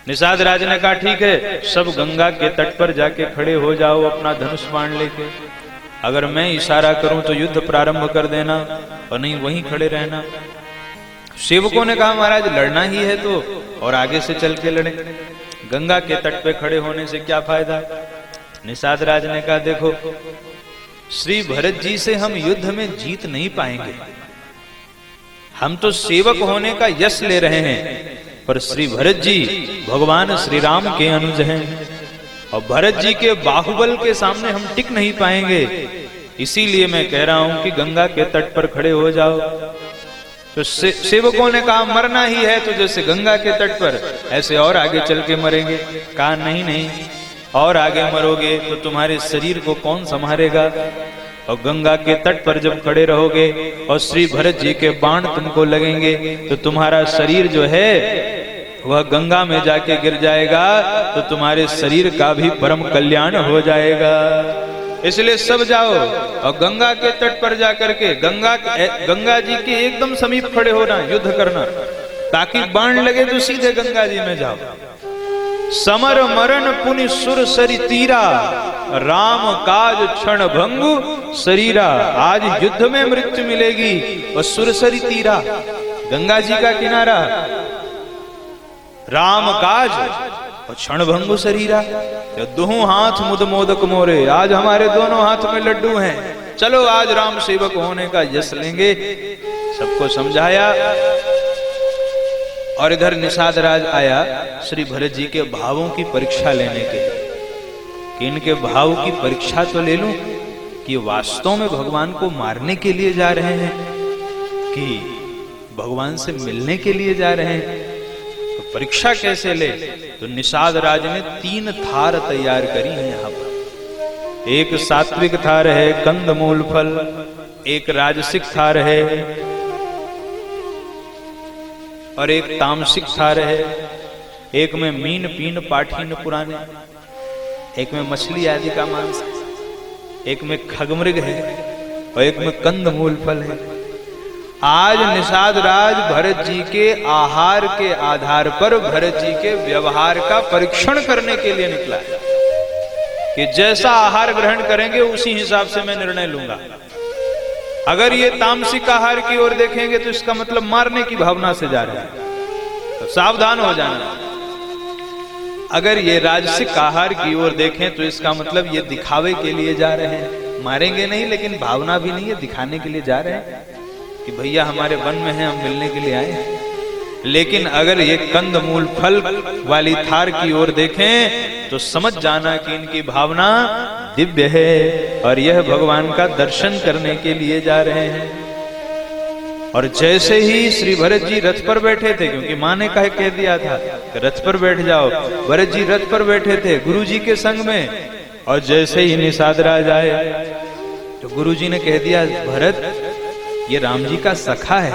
निषाद राज ने कहा ठीक है, सब गंगा के तट पर जाके खड़े हो जाओ अपना धनुष बाण लेके, अगर मैं इशारा करूं तो युद्ध प्रारंभ कर देना और नहीं वहीं खड़े रहना। सेवकों ने कहा महाराज लड़ना ही है तो और आगे से चल के लड़े, गंगा के तट पे खड़े होने से क्या फायदा। निषाद राज ने कहा देखो श्री भरत जी से हम युद्ध में जीत नहीं पाएंगे, हम तो सेवक होने का यश ले रहे हैं, पर श्री भरत जी भगवान श्री राम के अनुज हैं और भरत जी के बाहुबल के सामने हम टिक नहीं पाएंगे, इसीलिए मैं कह रहा हूं कि गंगा के तट पर खड़े हो जाओ। तो सेवकों ने कहा मरना ही है तो जैसे गंगा के तट पर ऐसे और आगे चल के मरेंगे। कहा नहीं नहीं, और आगे मरोगे तो तुम्हारे शरीर को कौन संभालेगा, और गंगा के तट पर जब खड़े रहोगे और श्री भरत जी के बाण तुमको लगेंगे तो तुम्हारा शरीर जो है वह गंगा में जाके गिर जाएगा, तो तुम्हारे शरीर का भी परम कल्याण हो जाएगा। इसलिए सब जाओ और गंगा के तट पर जाकर के गंगा जी के एकदम समीप खड़े होना, युद्ध करना, ताकि बाण लगे तो सीधे गंगा जी में जाओ। समर मरण पुनि सुर सरि तीरा, राम काज क्षण भंगु शरीरा। आज युद्ध में मृत्यु मिलेगी और सुर सरि तीरा, गंगा जी का किनारा, राम काज और क्षण भंगु शरीरा, दोनों हाथ मुद मोदक मोरे। आज हमारे दोनों हाथ में लड्डू हैं, चलो आज राम सेवक होने का यश लेंगे। सबको समझाया और इधर निषाद राज आया श्री भरत जी के भावों की परीक्षा लेने के लिए कि इनके भाव की परीक्षा तो ले लूं कि वास्तव में भगवान को मारने के लिए जा रहे हैं कि भगवान से मिलने के लिए जा रहे हैं। तो परीक्षा कैसे ले, तो निषाद राज ने 3 थार तैयार करी हैं यहाँ पर। एक सात्विक थार है कंदमूल फल, एक राजसिक थार है और एक तामसिक थार है। एक में मीन पीन पाठीन पुराने, एक में मछली आदि का मांस। एक में खगमृग है और एक में कंदमूल फल है। आज निषाद राज भरत जी के आहार के आधार पर भरत जी के व्यवहार का परीक्षण करने के लिए निकला है कि जैसा आहार ग्रहण करेंगे उसी हिसाब से मैं निर्णय लूंगा। अगर ये तामसिक आहार की ओर देखेंगे तो इसका मतलब मारने की भावना से जा रहे हैं, तो सावधान हो जाना। अगर ये राजसिक आहार की ओर देखें तो इसका मतलब ये दिखावे के लिए जा रहे हैं, मारेंगे नहीं लेकिन भावना भी नहीं है, दिखाने के लिए जा रहे हैं कि भैया हमारे वन में हैं, हम मिलने के लिए आए हैं। लेकिन अगर ये कंदमूल फल वाली थार की ओर देखें तो समझ जाना कि इनकी भावना दिव्य है और यह भगवान का दर्शन करने के लिए जा रहे हैं। और जैसे ही श्री भरत जी रथ पर बैठे थे, क्योंकि माँ ने कह दिया था कि रथ पर बैठ जाओ, भरत जी रथ पर बैठे थे गुरु जी के संग में, और जैसे ही निषाद राज आए तो गुरु जी ने कह दिया भरत ये राम जी का सखा है।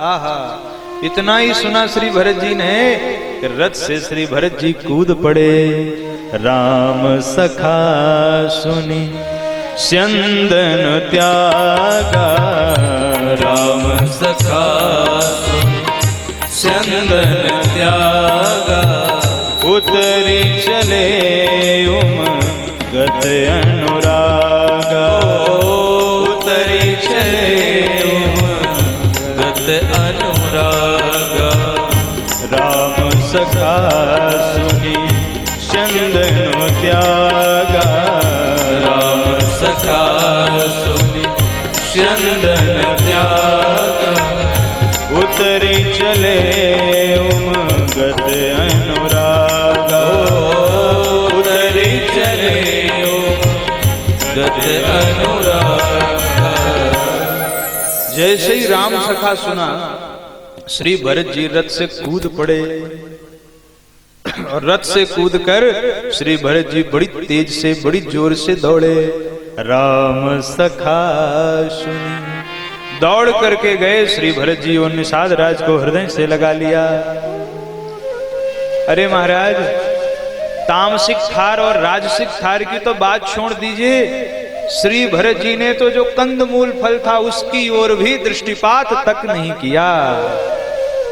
आहा, इतना ही सुना श्री भरत जी ने कि रथ से श्री भरत जी कूद पड़े। राम सखा सुनी स्यंदन त्यागा,
राम सखा स्यंदन त्यागा,
उतरी चले उमगत अनुरागा,
उतरी चले उमगत अनुरागा।
राम सखा सुनी चंदन त्यागा,
राम सखा सुनी चंदन त्यागा,
उतरी चले उमगत अनुरागा,
उतरी चले उमगत अनुरागा।
जैसे ही राम सखा सुना श्री भरत जी रथ से कूद पड़े, और रथ से कूदकर श्री भरत जी बड़ी तेज से बड़ी जोर से दौड़े। राम सखा सुनी, दौड़ करके गए श्री भरत जी और निषाद राज को हृदय से लगा लिया। अरे महाराज, तामसिक थार और राजसिक थार की तो बात छोड़ दीजिए, श्री भरत जी ने तो जो कंदमूल फल था उसकी ओर भी दृष्टिपात तक नहीं किया।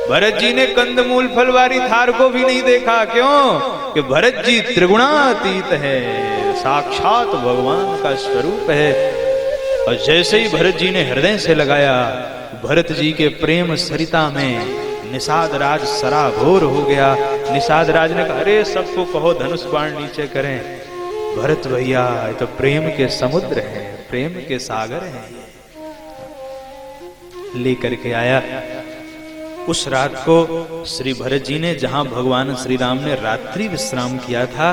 भरत जी ने कंदमूल फल वाली थार को भी नहीं देखा। क्यों? कि भरत जी त्रिगुणातीत है, साक्षात भगवान का स्वरूप है। और जैसे ही भरत जी ने हृदय से लगाया, भरत जी के प्रेम सरिता में निषाद राज सराबोर हो गया। निषाद राज ने कहा, अरे सबको कहो धनुष बाण नीचे करें। भरत भैया, ये तो प्रेम के समुद्र हैं, प्रेम के सागर हैं। लेकर के आया। उस रात को श्री भरत जी ने जहां भगवान श्री राम ने रात्रि विश्राम किया था,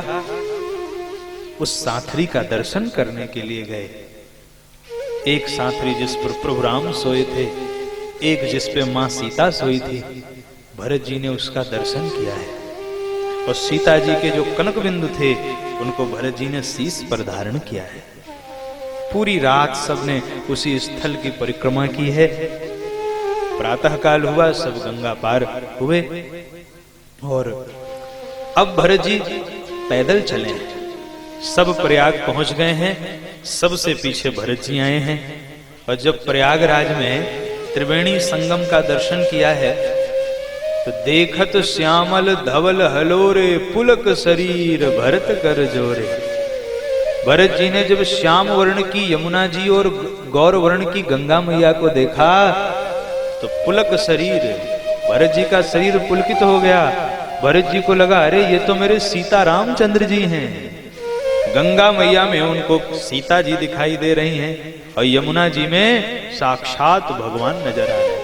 उस साथरी का दर्शन करने के लिए गए। एक साथरी जिस पर प्रभु राम सोए थे, एक जिस पे मां सीता सोई थी, भरत जी ने उसका दर्शन किया है। और सीता जी के जो कनक बिंदु थे उनको भरत जी ने शीश पर धारण किया है। पूरी रात सबने उसी स्थल की परिक्रमा की है। प्रातः काल हुआ, सब गंगा पार हुए और अब भरत जी पैदल चले हैं। सब प्रयाग पहुंच गए हैं, सबसे पीछे भरत जी आए हैं। और जब प्रयागराज में त्रिवेणी संगम का दर्शन किया है तो देखत श्यामल धवल हलोरे, पुलक शरीर भरत कर जोरे। भरत जी ने जब श्याम वर्ण की यमुना जी और गौर वर्ण की गंगा मैया को देखा तो पुलक शरीर, भरत जी का शरीर पुलकित हो गया। भरत जी को लगा, अरे ये तो मेरे सीता रामचंद्र जी हैं। गंगा मैया में उनको सीता जी दिखाई दे रही हैं और यमुना जी में साक्षात भगवान नजर आ रहे हैं।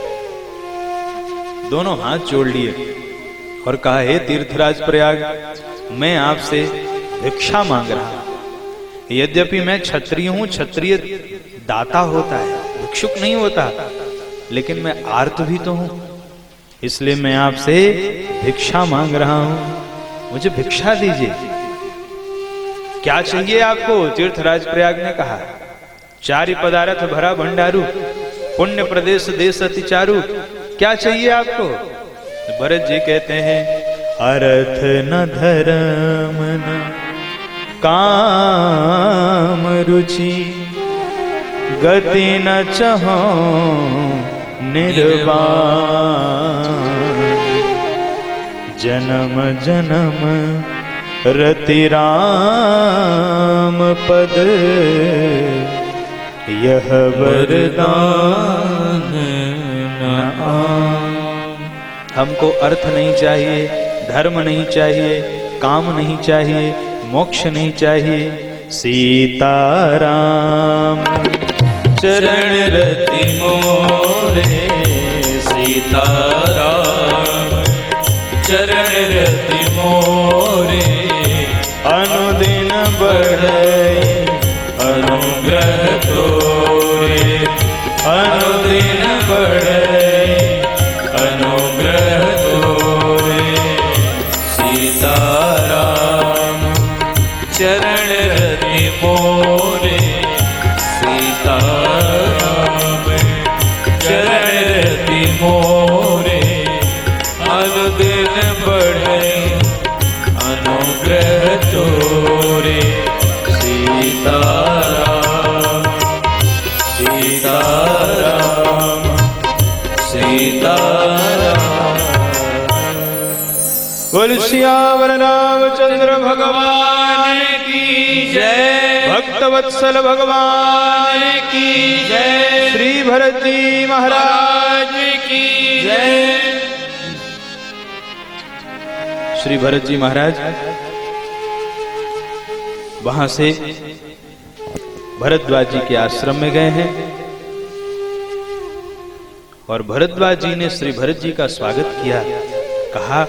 दोनों हाथ जोड़ लिए और कहा, हे तीर्थराज प्रयाग, मैं आपसे भिक्षा मांग रहा हूं। यद्यपि मैं क्षत्रिय हूं, क्षत्रिय दाता होता है, भिक्षुक नहीं होता, लेकिन मैं आर्त भी तो हूं, इसलिए मैं आपसे भिक्षा मांग रहा हूं, मुझे भिक्षा दीजिए। क्या चाहिए आपको? तीर्थराज प्रयाग ने कहा, चारि पदार्थ भरा भंडारू, पुण्य प्रदेश देश अति चारु। क्या चाहिए आपको? भरत जी कहते हैं, अर्थ न धर्म न काम रुचि, गति न चहो निर्वाण, जन्म जन्म रति राम पद, यह वरदान न आम। हमको अर्थ नहीं चाहिए, धर्म नहीं चाहिए, काम नहीं चाहिए, मोक्ष नहीं चाहिए, सीताराम चरण रति मोरे,
सीताराम चरण रति मोरे,
अनुदिन बढ़े
अनुग्रह तोरे,
अनुदिन बढ़े
अनुग्रह तोरे। सीताराम चरण रति मोरे, सीताराम चरण रति मोरे, अनुदिन बढ़े अनुग्रह तोरे। सीताराम सीताराम सीताराम।
बोल सियावर रामचंद्र भगवान की जय, भक्तवत्सल भगवान की जय, श्री भरत जी महाराज की जय। श्री भरत जी महाराज वहां से भरद्वाज जी के आश्रम में गए हैं और भरद्वाज जी ने श्री भरत जी का स्वागत किया। कहा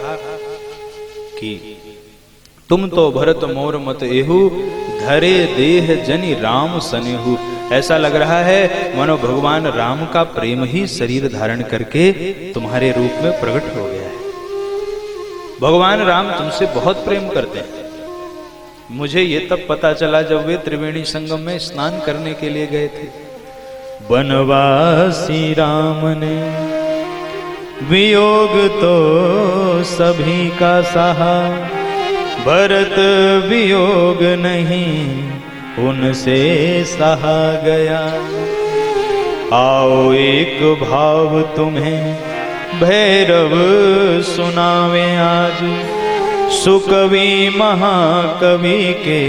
कि तुम तो भरत मोर मत एहु, धरे देह जनि राम सनेहु। ऐसा लग रहा है मानो भगवान राम का प्रेम ही शरीर धारण करके तुम्हारे रूप में प्रकट हो गया है। भगवान राम तुमसे बहुत प्रेम करते हैं। मुझे ये तब पता चला जब वे त्रिवेणी संगम में स्नान करने के लिए गए थे। बनवासी राम ने वियोग तो सभी का सहा, भरत वियोग नहीं उनसे सहा गया। आओ एक भाव तुम्हें भैरव सुनावे आज, सुकवि महाकवि के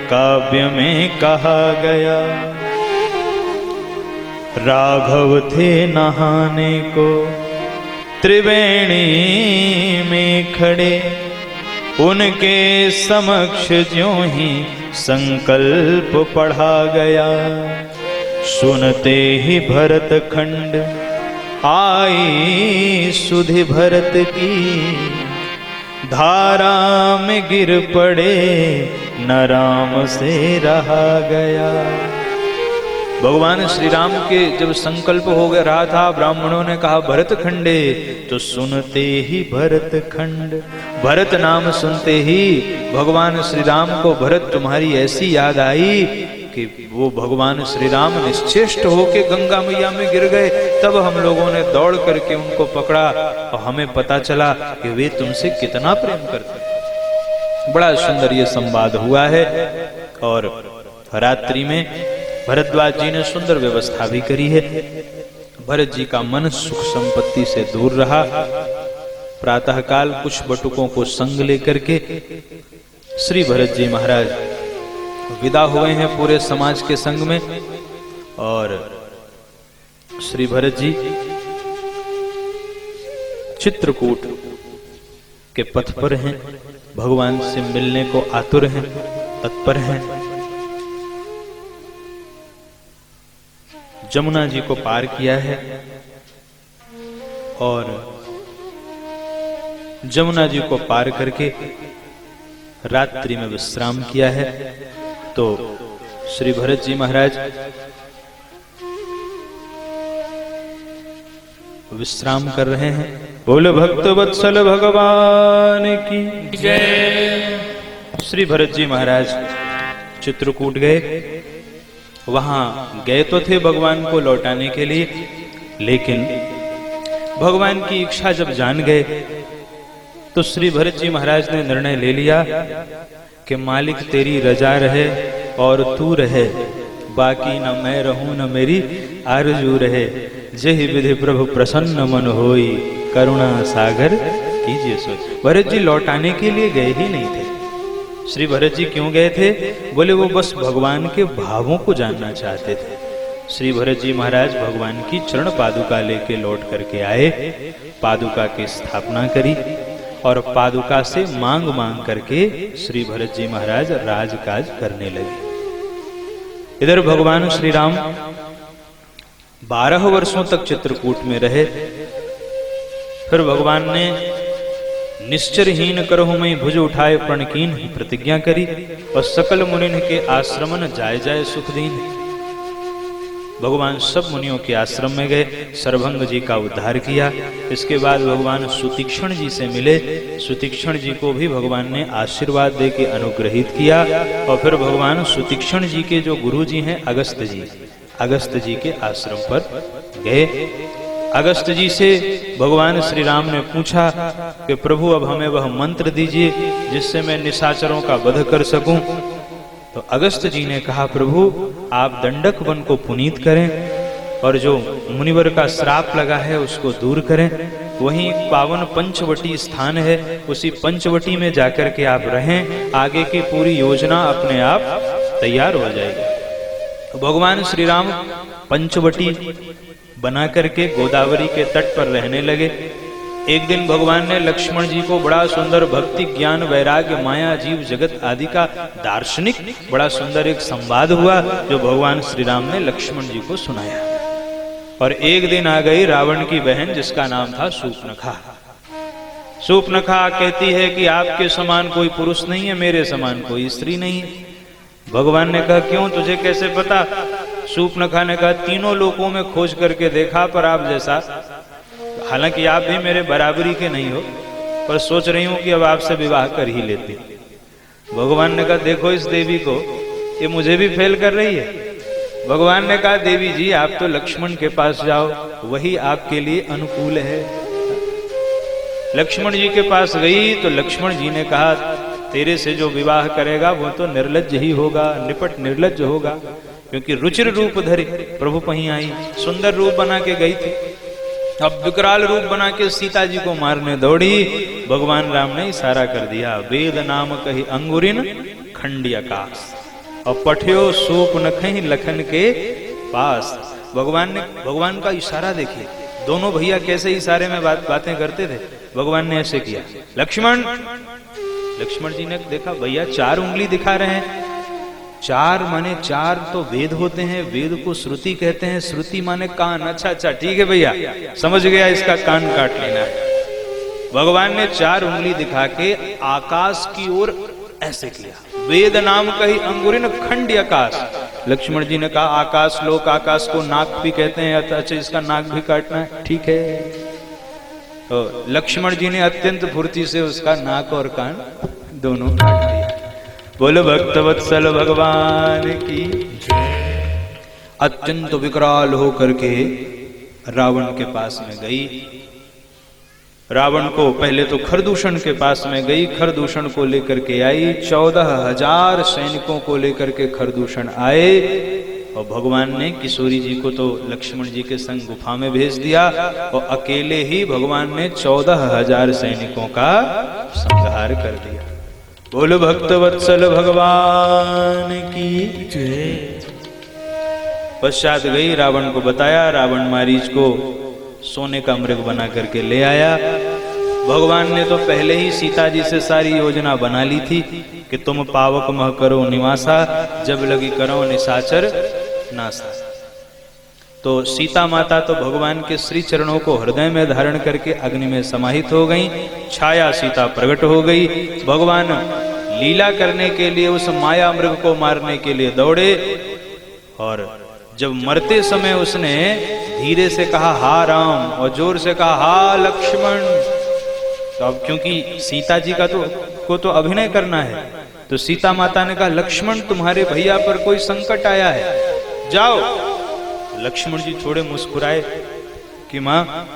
काव्य में कहा गया। राघव थे नहाने को त्रिवेणी में खड़े, उनके समक्ष ज्यों ही संकल्प पढ़ा गया। सुनते ही भरत खंड आई सुधि भरत की, धारा में गिर पड़े न राम से रहा गया। भगवान श्री राम के जब संकल्प हो गया रहा था, ब्राह्मणों ने कहा भरत खंडे, तो सुनते ही भरत खंड, भरत नाम सुनते ही भगवान श्री राम को भरत तुम्हारी ऐसी याद आई कि वो भगवान श्री राम निश्चेष्ट होके गंगा मैया में गिर गए। तब हम लोगों ने दौड़ करके उनको पकड़ा और हमें पता चला कि वे तुमसे कितना प्रेम करते। बड़ा सुंदर ये संवाद हुआ है। और रात्रि में भरद्वाज जी ने सुंदर व्यवस्था भी करी है। भरत जी का मन सुख संपत्ति से दूर रहा। प्रातःकाल कुछ बटुकों को संग लेकर के श्री भरत जी महाराज विदा हुए हैं पूरे समाज के संग में। और श्री भरत जी चित्रकूट के पथ पर हैं, भगवान से मिलने को आतुर हैं, तत्पर हैं। जमुना जी को पार किया है और जमुना जी को पार करके रात्रि में विश्राम किया है। तो श्री भरत जी महाराज विश्राम कर रहे हैं। बोलो भक्त वत्सल भगवान की जय। श्री भरत जी महाराज चित्रकूट गए। वहां गए तो थे भगवान को लौटाने के लिए, लेकिन भगवान की इच्छा जब जान गए तो श्री भरत जी महाराज ने निर्णय ले लिया कि मालिक तेरी रजा रहे और तू रहे, बाकी न मैं रहूं न मेरी आरजू रहे, जहि विधि प्रभु प्रसन्न मन होई, करुणा सागर कीजिए सोई। भरत जी लौटाने के लिए गए ही नहीं थे। श्री भरत जी क्यों गए थे? बोले वो बस भगवान के भावों को जानना चाहते थे। श्री भरत जी महाराज भगवान की चरण पादुका लेके लौट करके आए, पादुका की स्थापना करी और पादुका से मांग मांग करके श्री भरत जी महाराज राजकाज करने लगे। इधर भगवान श्री राम 12 वर्षों तक चित्रकूट में रहे। फिर भगवान ने निश्चरहीन करहु मैं भुज उठाए प्रणकीन प्रतिज्ञा करी, और सकल मुनिन के आश्रमन जाय जाय सुख दीन। भगवान सब मुनियों के आश्रम में गए, सर्वभंग जी का उद्धार किया। इसके बाद भगवान सुतीक्षण जी से मिले। सुतीक्षण जी को भी भगवान ने आशीर्वाद दे के अनुग्रहित किया। और फिर भगवान सुतीक्षण जी के जो गुरु जी हैं अगस्त जी के आश्रम पर गए। अगस्त जी से भगवान श्री राम ने पूछा कि प्रभु अब हमें वह मंत्र दीजिए जिससे मैं निशाचरों का वध कर सकूं। तो अगस्त जी ने कहा प्रभु आप दंडक वन को पुनीत करें और जो मुनिवर का श्राप लगा है उसको दूर करें। वहीं पावन पंचवटी स्थान है, उसी पंचवटी में जाकर के आप रहें, आगे की पूरी योजना अपने आप तैयार हो जाएगी। भगवान श्री राम पंचवटी बना करके गोदावरी के तट पर रहने लगे। एक दिन भगवान ने लक्ष्मण जी को बड़ा सुंदर भक्ति ज्ञान वैराग्य माया जीव जगत आदि का दार्शनिक बड़ा सुंदर एक संवाद हुआ जो भगवान श्री राम ने लक्ष्मण जी को सुनाया। और एक दिन आ गई रावण की बहन जिसका नाम था शूर्पणखा। शूर्पणखा कहती है कि आपके समान कोई पुरुष नहीं है, मेरे समान कोई स्त्री नहीं है। भगवान ने कहा क्यों, तुझे कैसे पता? शूर्पणखा ने कहा तीनों लोकों में खोज करके देखा पर आप जैसा, हालांकि आप भी मेरे बराबरी के नहीं हो, पर सोच रही हूं कि अब आपसे विवाह कर ही लेती। भगवान ने कहा देखो इस देवी को, ये मुझे भी फेल कर रही है। भगवान ने कहा देवी जी आप तो लक्ष्मण के पास जाओ, वही आपके लिए अनुकूल है। लक्ष्मण जी के पास गई तो लक्ष्मण जी ने कहा तेरे से जो विवाह करेगा वो तो निर्लज्ज ही होगा, निपट निर्लज्ज होगा, क्योंकि रुचिर रूप धरे प्रभु पहीं आई, सुंदर रूप बना के गई थी। अब विकराल रूप बना के सीता जी को मारने दौड़ी। भगवान राम ने इशारा कर दिया, वेद नाम कही अंगुरिन खंडी आकाश और पठ्यो सूप नखहि लखन के पास। भगवान का इशारा देखिए, दोनों भैया कैसे इशारे में बातें करते थे। भगवान ने ऐसे किया, लक्ष्मण जी ने देखा भैया 4 उंगली दिखा रहे हैं। 4 माने 4 तो वेद होते हैं, वेद को श्रुति कहते हैं, श्रुति माने कान। अच्छा ठीक है भैया समझ गया, इसका कान काट लेना है। भगवान ने 4 उंगली दिखा के आकाश की ओर ऐसे किया, वेद नाम कही अंगुरिन खंड आकाश। लक्ष्मण जी ने कहा आकाश लोक, आकाश को नाक भी कहते हैं, अच्छा इसका नाक भी काटना है, ठीक है। तो लक्ष्मण जी ने अत्यंत फुर्ती से उसका नाक और कान दोनों काट दिया। बोलो भक्तवत्सल भगवान की जय। अत्यंत विकराल होकर के रावण के पास में गई। रावण को पहले तो खरदूषण के पास में गई, खरदूषण को लेकर के आई। 14,000 सैनिकों को लेकर के खरदूषण आए और भगवान ने किशोरी जी को तो लक्ष्मण जी के संग गुफा में भेज दिया और अकेले ही भगवान ने 14,000 सैनिकों का संहार कर दिया। बोलो भक्तवत्सल भगवान की जय। पश्चात गई, रावण को बताया, रावण मारीच को सोने का मृग बना करके ले आया। भगवान ने तो पहले ही सीता जी से सारी योजना बना ली थी कि तुम पावक मह करो निवासा, जब लगी करो निशाचर नासा। तो सीता माता तो भगवान के श्री चरणों को हृदय में धारण करके अग्नि में समाहित हो गई। छाया सीता प्रकट हो गई। भगवान लीला करने के लिए उस माया मृग को मारने के लिए दौड़े और जब मरते समय उसने धीरे से कहा हा राम और जोर से कहा हा लक्ष्मण। तो अब क्योंकि सीता जी को तो अभिनय करना है, तो सीता माता ने कहा लक्ष्मण तुम्हारे भैया पर कोई संकट आया है, जाओ। लक्ष्मण जी थोड़े मुस्कुराए कि माँ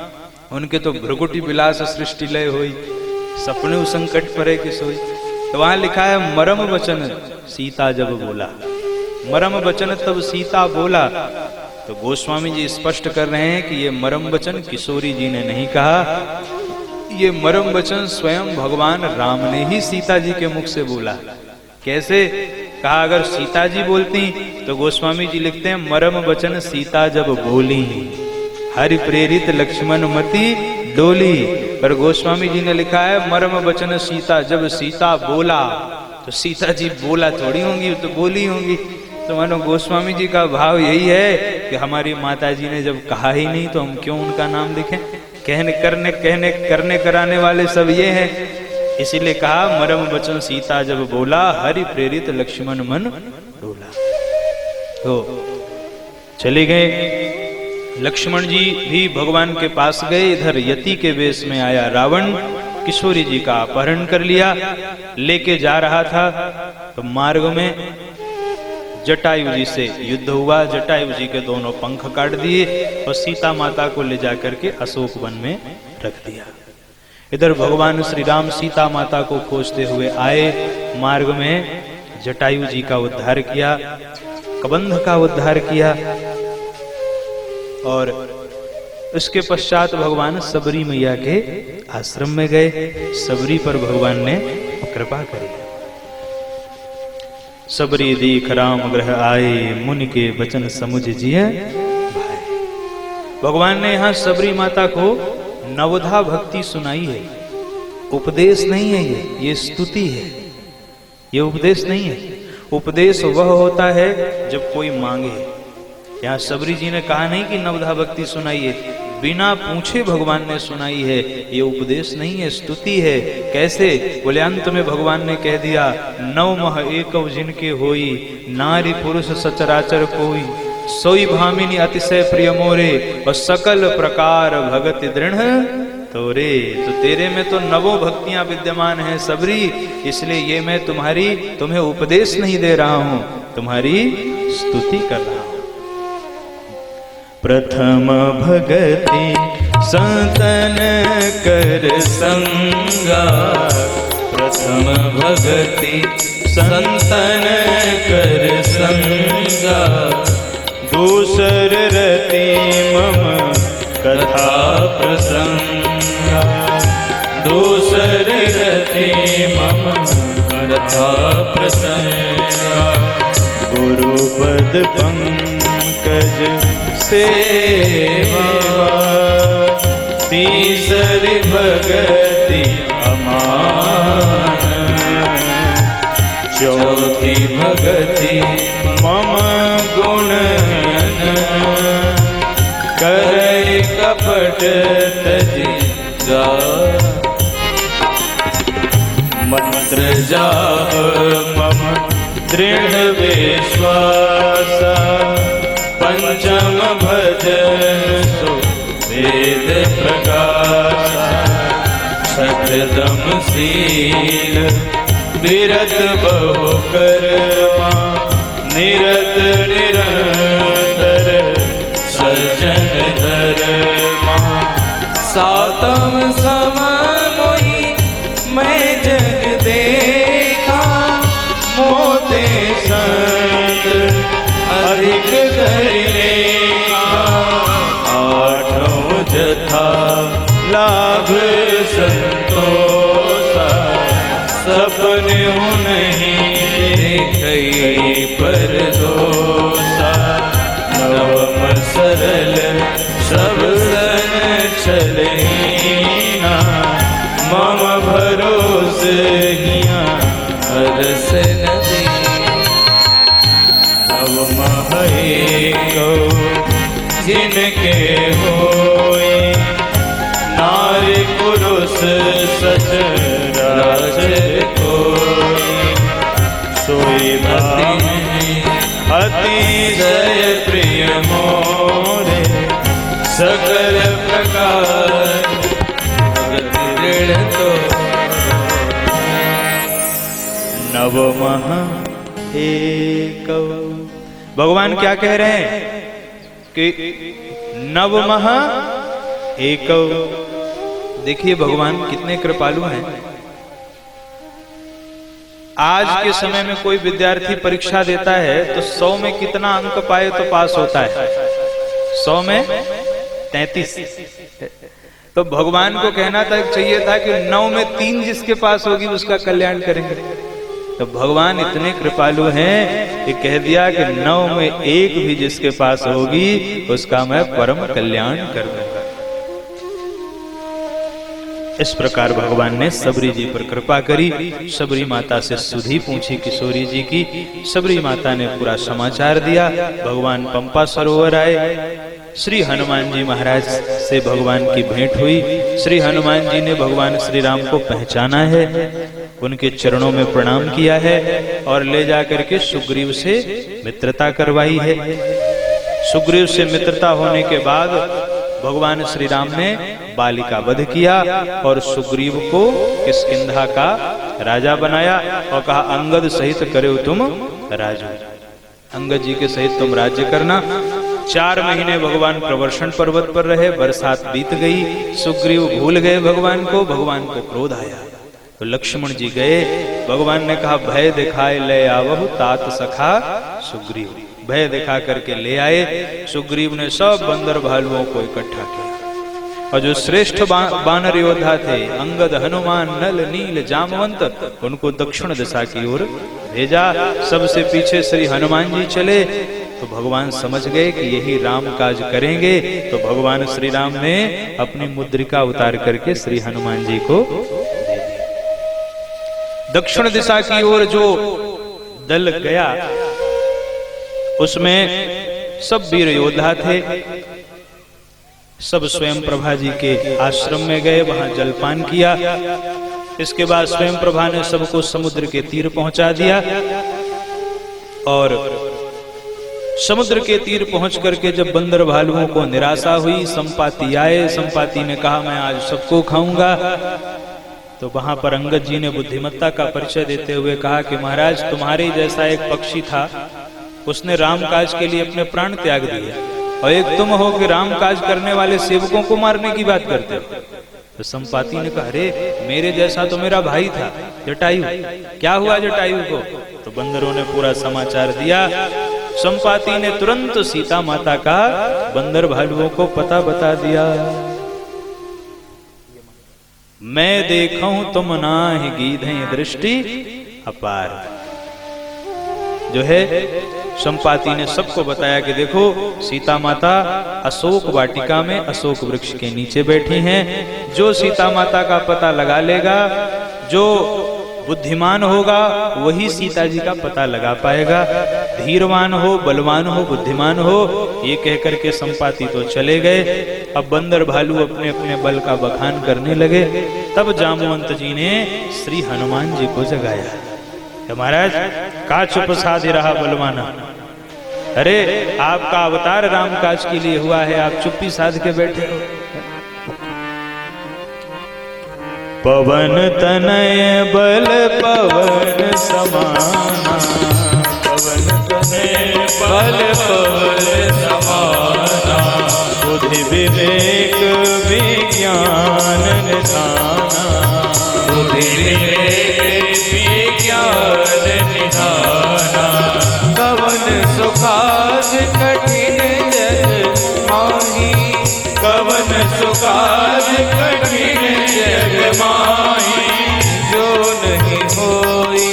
उनके तो भ्रकुटी विलास सृष्टि लय हुई, सपने संकट परे कि सोई। तो वहां लिखा है मरम वचन सीता जब बोला, मरम वचन तब सीता बोला। तो गोस्वामी जी स्पष्ट कर रहे हैं कि ये मरम वचन किशोरी जी ने नहीं कहा, ये मरम वचन स्वयं भगवान राम ने ही सीता जी के मुख से बोला। कैसे कहा? अगर सीता जी बोलती तो गोस्वामी जी लिखते हैं मरम वचन सीता जब बोली, हरि प्रेरित लक्ष्मण मति डोली। पर गोस्वामी जी ने लिखा है मरम वचन सीता, जब सीता बोला। तो सीता जी बोला थोड़ी होंगी, तो बोली होंगी। तो मानो गोस्वामी जी का भाव यही है कि हमारी माता जी ने जब कहा ही नहीं तो हम क्यों उनका नाम लिखें। करने कराने वाले सब ये हैं। इसीलिए कहा मरम वचन सीता जब बोला, हरि प्रेरित लक्ष्मण मन डोला। तो चले गए। लक्ष्मण जी भी भगवान के पास गए। इधर यति के वेश में आया रावण, किशोरी जी का अपहरण कर लिया, लेके जा रहा था। तो मार्ग में जटायु जी से युद्ध हुआ। जटायु जी के दोनों पंख काट दिए और सीता माता को ले जाकर के अशोक वन में रख दिया। इधर भगवान श्री राम सीता माता को खोजते हुए आए। मार्ग में जटायु जी का उद्धार किया, कबंध का उद्धार किया। और उसके पश्चात भगवान सबरी मैया के आश्रम में गए। सबरी पर भगवान ने कृपा करी। सबरी दीख राम ग्रह आए, मुनि के वचन समुझ जिय भाई। भगवान ने यहाँ सबरी माता को नवधा भक्ति सुनाई है। उपदेश नहीं है ये स्तुति है। ये उपदेश नहीं है। उपदेश वह होता है जब कोई मांगे। यहाँ सबरी जी ने कहा नहीं कि नवधा भक्ति सुनाइए, बिना पूछे भगवान ने सुनाई है। ये उपदेश नहीं है, स्तुति है। कैसे? बोले अंत में भगवान ने कह दिया, नव मह एकव जिनके होई, नारी पुरुष सचराचर कोई, सोई भामिनी अतिशय प्रिय मोरे, और सकल प्रकार भगति दृढ़ तोरे। तो तेरे में तो नवो भक्तियां विद्यमान हैं सबरी, इसलिए ये मैं तुम्हें उपदेश नहीं दे रहा हूं, तुम्हारी स्तुति कर रहा हूं। प्रथम भगति संतन कर संगा,
प्रथम भगति संतन कर संगा,
दूसर रति मम
कथा प्रसंगा, दूसर रति मम कथा प्रसंगा,
गुरुपद पंकज सेवा,
तीसरी भगति अमान, चौथी भगति
मम
गुण करे कपट तजी जा, मंत्र जाप मम दृढ़ विश्वास, पंचम भजन सो वेद प्रकाश, छठदम शील विरत बहु कर्मा, निरत निरंतर सज्जन धर्मा, सातम समय मोहि मैं जग देखा, मोते संत अधिक धरे, आठों जथा लाभ संतोष, सपने नहीं देखई पर दोषा, नवम सरल सब सन चलहीना, मम भरोस हिया हरस नदी, को जिनके होए, नारी पुरुष सचराचर कोई, सोई भामिनी अतिशय प्रिय मोरे, सकल प्रकार भगति दृढ़ तो,
नवमः एकौ। भगवान क्या कह रहे हैं कि नवमः एकौ। देखिए भगवान कितने कृपालु हैं। आज के समय में कोई विद्यार्थी परीक्षा देता है तो 100 में कितना अंक पाए तो पास होता है? 100 में 33। तो भगवान को कहना था चाहिए था कि 9 में 3 जिसके पास होगी उसका कल्याण करेंगे। तो भगवान इतने कृपालु हैं कि कह दिया कि 9 में 1 भी जिसके पास होगी उसका मैं परम कल्याण कर दूंगा। इस प्रकार भगवान ने सबरी जी पर कृपा करी। सबरी माता से सुधि पूछी किशोरी जी की। सबरी माता ने पूरा समाचार दिया। भगवान पंपा सरोवर आए। श्री हनुमान जी महाराज से भगवान की भेंट हुई। श्री हनुमान जी ने भगवान श्री राम को पहचाना है, उनके चरणों में प्रणाम किया है और ले जाकर के सुग्रीव से मित्रता करवाई है। सुग्रीव से मित्रता होने के बाद भगवान श्री राम ने बाली का वध किया और सुग्रीव को किष्किंधा का राजा बनाया और कहा अंगद सहित करे तुम राजू, अंगद जी के सहित तुम राज्य करना। 4 महीने भगवान प्रवर्षण पर्वत पर रहे। बरसात बीत गई। सुग्रीव भूल गए भगवान को क्रोध आया तो लक्ष्मण जी गए। भगवान ने कहा भय दिखाए ले आवहु तात सखा सुग्रीव। भय दिखा करके ले आए। सुग्रीव ने सब बंदर भालुओं को इकट्ठा किया और जो श्रेष्ठ बानर योद्धा थे अंगद, हनुमान, नल, नील, जामवंत, उनको दक्षिण दिशा की ओर भेजा। सबसे पीछे श्री हनुमान जी चले तो भगवान समझ गए कि यही राम काज करेंगे। तो भगवान श्री राम ने अपनी मुद्रिका उतार करके श्री हनुमान जी को दे दी। दक्षिण दिशा की ओर जो दल गया उसमें सब वीर योद्धा थे। सब स्वयं प्रभा जी के आश्रम में गए, वहां जलपान किया। इसके बाद स्वयं प्रभा ने सबको समुद्र के तीर पहुंचा दिया और समुद्र के तीर पहुंच करके जब बंदर भालुओं को निराशा हुई, संपाति आए। संपाति ने कहा मैं आज सबको खाऊंगा। तो वहां पर अंगद जी ने बुद्धिमत्ता का परिचय देते हुए कहा कि महाराज तुम्हारे जैसा एक पक्षी था, उसने राम काज के लिए अपने प्राण त्याग दिए और एक तुम हो कि राम काज करने वाले सेवकों को मारने की बात करते हो। तो संपाति ने कहा अरे मेरे जैसा तो मेरा भाई था जटायु, क्या हुआ जटायु को? तो बंदरों ने पूरा समाचार दिया। संपाति ने तुरंत सीता माता का बंदर भालुओं को पता बता दिया। मैं देखूं तुम नाहि गीधे दृष्टि अपार। जो है संपाति ने सबको बताया कि देखो सीता माता अशोक वाटिका में अशोक वृक्ष के नीचे बैठी हैं। जो सीता माता का पता लगा लेगा, जो बुद्धिमान होगा वही सीता जी का पता लगा पाएगा। धीरवान हो, बलवान हो, बुद्धिमान हो, ये कहकर के संपाति तो चले गए। अब बंदर भालू अपने अपने बल का बखान करने लगे। तब जामवंत जी ने श्री हनुमान जी को जगाया। महाराज का चुप साधे रहा बलवाना, अरे आपका अवतार राम काज के लिए हुआ है, आप चुप्पी साध के बैठे हो। पवन तनय बल पवन समाना,
पवन तनय बल पवन समाना,
बुद्धि विवेक विज्ञान निधाना,
बुद्धि विवेक विज्ञान निधाना।
कवन सुकाज कठिन जग माही,
कवन सुकाज कठिन जग माही,
जो नहीं होई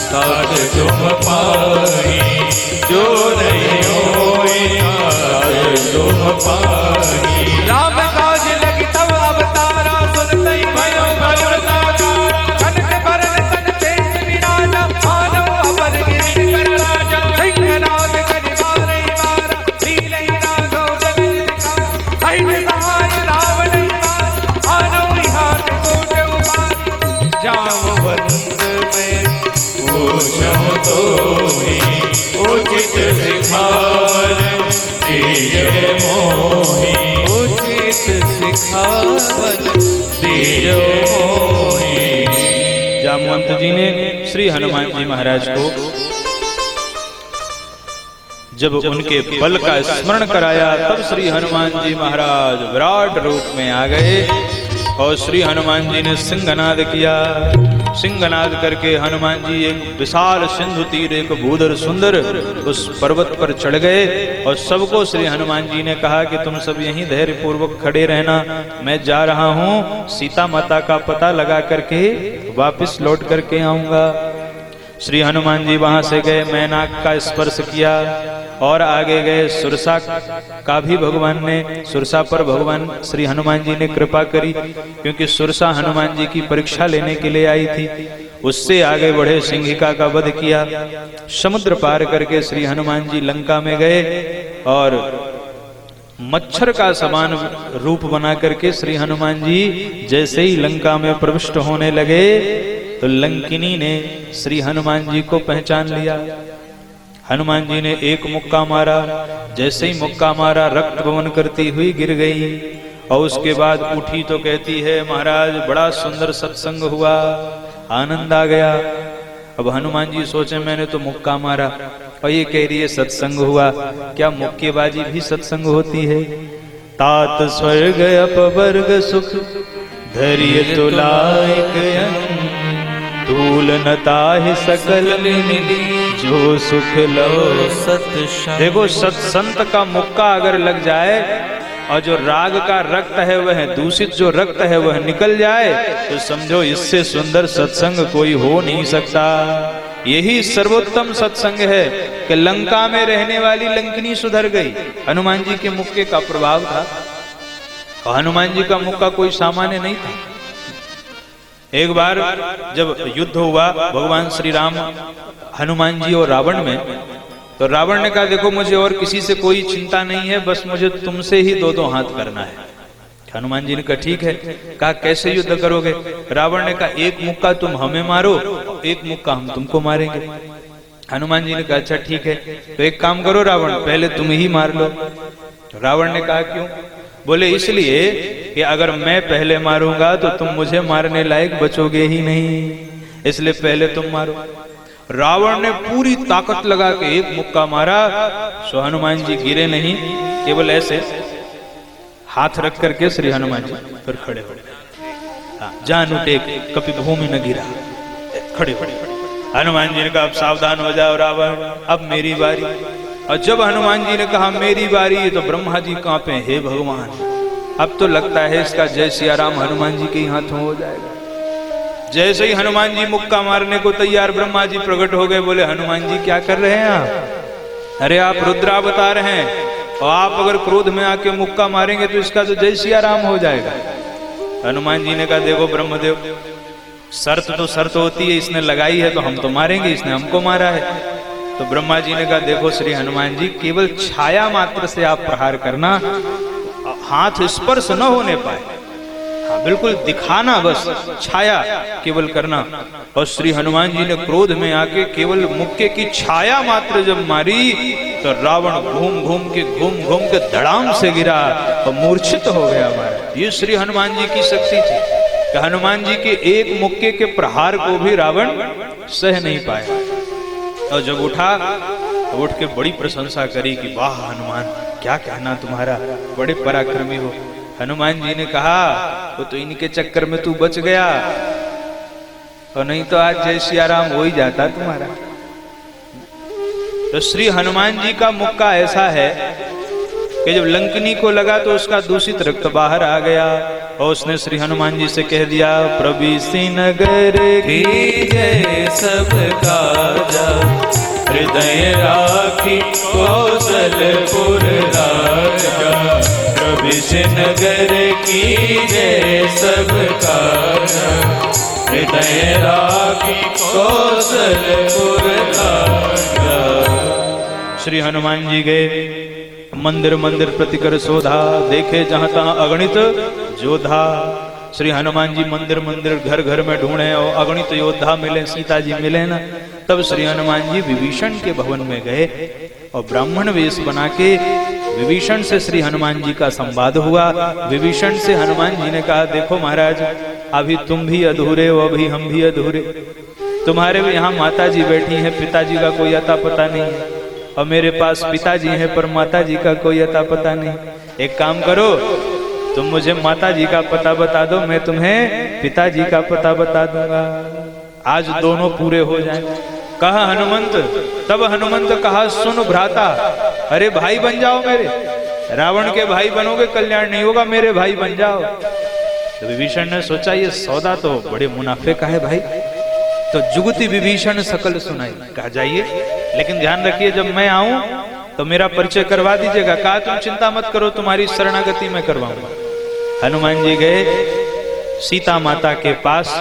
ताज तुम पाई, जो नहीं होई ताज तुम पाई।
राम काज लगी तब अवतारा, सुनते ही भयो भयो साकार। कनक बरन तन तेज विराजा, मानव अपर गिरि कर राजा। सिंहनाद करि मारे मारा, लीलहि राघव जगत का। अहिन सहाय रावण मार, मानव हाथ कोट उपारी। जामवंत में
पूछम तोहि उचित सिखावन, दिए मोहि
उचित सिखावन
दिए मोहि।
जामवंत जी ने श्री हनुमान जी महाराज को जब उनके बल का स्मरण कराया, तब श्री हनुमान जी महाराज विराट रूप में आ गए और श्री हनुमान जी ने सिंहनाद किया। सिंहनाद करके हनुमान जी एक विशाल सिंधु तीर, एक भूधर सुंदर उस पर्वत पर चढ़ गए और सबको श्री हनुमान जी ने कहा कि तुम सब यहीं धैर्य पूर्वक खड़े रहना, मैं जा रहा हूँ, सीता माता का पता लगा करके वापस लौट करके आऊंगा। श्री हनुमान जी वहां से गए, मैनाक का स्पर्श किया और आगे गए। सुरसा का भी भगवान ने, सुरसा पर भगवान श्री हनुमान जी ने कृपा करी, क्योंकि सुरसा हनुमान जी की परीक्षा लेने के लिए आई थी। उससे आगे बढ़े, सिंहिका का वध किया। समुद्र पार करके श्री हनुमान जी लंका में गए और मच्छर का समान रूप बना करके श्री हनुमान जी जैसे ही लंका में प्रविष्ट होने लगे तो लंकिनी ने श्री हनुमान जी को पहचान लिया। हनुमान जी ने एक मुक्का मारा, जैसे ही मुक्का मारा रक्त बमन करती हुई गिर गई और उसके बाद उठी तो कहती है, महाराज बड़ा सुंदर सत्संग हुआ, आनंद आ गया। अब हनुमान जी सोचे मैंने तो मुक्का मारा और ये कह रही है सत्संग हुआ, क्या मुक्केबाजी भी सत्संग होती है? तात स्वर्ग अपवर्ग सुख धैर्य तुलायक तूल नताहि सकल मिली जो सुख लो सत्संग। देखो सत्संत का मुक्का अगर लग जाए और जो राग का रक्त है वह दूषित जो रक्त है वह निकल जाए तो समझो इससे सुंदर सत्संग कोई हो नहीं सकता। यही सर्वोत्तम सत्संग है कि लंका में रहने वाली लंकिनी सुधर गई, हनुमान जी के मुक्के का प्रभाव था। और हनुमान जी का मुक्का कोई सामान्य नहीं था। एक बार जब युद्ध हुआ भगवान श्री राम हनुमान जी और रावण में, तो रावण ने कहा देखो मुझे और किसी से कोई चिंता नहीं है, बस मुझे तुमसे ही दो दो हाथ करना है। हनुमान जी ने कहा ठीक है। कहा कैसे युद्ध करोगे? रावण ने कहा एक मुक्का तुम हमें मारो, एक मुक्का हम तुमको मारेंगे। हनुमान जी ने कहा अच्छा ठीक है, तो एक काम करो रावण, पहले तुम ही मार लो। रावण ने कहा क्यों? बोले इसलिए कि अगर मैं पहले मारूंगा तो तुम मुझे मारने लायक बचोगे ही नहीं, इसलिए पहले तुम मारो। रावण ने पूरी ताकत लगा के एक मुक्का मारा, सो हनुमान जी गिरे नहीं, केवल ऐसे हाथ रख करके श्री हनुमान जी फिर खड़े हो गए। जान उठे कभी भूमि न गिरा, खड़े हो गए। हनुमान जी ने कहा अब सावधान हो जाओ रावण, अब मेरी बारी। और जब हनुमान जी ने कहा मेरी बारी तो ब्रह्मा जी कांपे, हे भगवान अब तो लगता है इसका जय सिया राम हनुमान जी के हाथों हो जाएगा। जैसे ही हनुमान जी मुक्का मारने को तैयार, ब्रह्मा जी प्रकट हो गए, बोले हनुमान जी क्या कर रहे हैं आप? अरे आप रुद्रावतार हैं और आप अगर क्रोध में आके मुक्का मारेंगे तो इसका तो जय सिया राम हो जाएगा। हनुमान जी ने कहा देखो ब्रह्मदेव, शर्त तो शर्त होती है, इसने लगाई है तो हम तो मारेंगे, इसने हमको मारा है। तो ब्रह्मा जी ने कहा देखो श्री हनुमान जी, केवल छाया मात्र से आप प्रहार करना, हाथ स्पर्श न होने पाए, हाँ बिल्कुल दिखाना, बस छाया केवल करना। और श्री हनुमान जी ने क्रोध में आके केवल मुक्के की छाया मात्र जब मारी तो रावण घूम घूम के धड़ाम से गिरा और मूर्छित हो गया। हमारा ये श्री हनुमान जी की शक्ति थी कि हनुमान जी के एक मुक्के के प्रहार को भी रावण सह नहीं पाया। और जब उठा तो उठ के बड़ी प्रशंसा करी कि वाह हनुमान, क्या कहना तुम्हारा, बड़े पराक्रमी हो। हनुमान जी ने कहा वो तो इनके चक्कर में तू बच गया, और नहीं तो आज जय सिया राम हो ही जाता तुम्हारा। तो श्री हनुमान जी का मुक्का ऐसा है कि जब लंकिनी को लगा तो उसका दूषित रक्त बाहर आ गया और उसने श्री हनुमान जी से कह दिया प्रभु नगर की जय सब काजा, हृदय राखी कौशलपुर राजा। प्रभु नगर की जय सब काजा, हृदय राखी कौशलपुर राजा। श्री हनुमान जी गए, मंदिर मंदिर प्रतिकर शोधा, देखे जहां तहां अगणित योद्धा। श्री हनुमान जी मंदिर मंदिर घर घर में ढूंढे और अगणित योद्धा मिले, सीता जी मिले ना। तब श्री हनुमान जी विभीषण के भवन में गए और ब्राह्मण वेश बना के विभीषण से श्री हनुमान जी का संवाद हुआ। विभीषण से हनुमान जी ने कहा देखो महाराज, अभी तुम भी अधूरे हो, अभी हम भी अधूरे। तुम्हारे भी यहाँ माता जी बैठी हैं, पिताजी का कोई अता पता नहीं है, और मेरे पास पिताजी हैं पर माता जी का कोई अता पता नहीं। एक काम करो, तुम मुझे माता जी का पता बता दो, मैं तुम्हें पिताजी का पता बता दूंगा। आज दोनों पूरे हो जाएं। कहा हनुमंत, तब हनुमंत कहा सुन भ्राता, अरे भाई बन जाओ मेरे। रावण के भाई बनोगे कल्याण नहीं होगा, मेरे भाई बन जाओ। तो विभीषण ने सोचा ये सौदा तो बड़े मुनाफे का है भाई। तो जुगति विभीषण सकल सुनाई, कहा जाइए, लेकिन ध्यान रखिए जब मैं आऊं तो मेरा परिचय करवा दीजिएगा। कहा तुम चिंता मत करो, तुम्हारी शरणागति मैं करवाऊंगा। हनुमान जी गए सीता माता के पास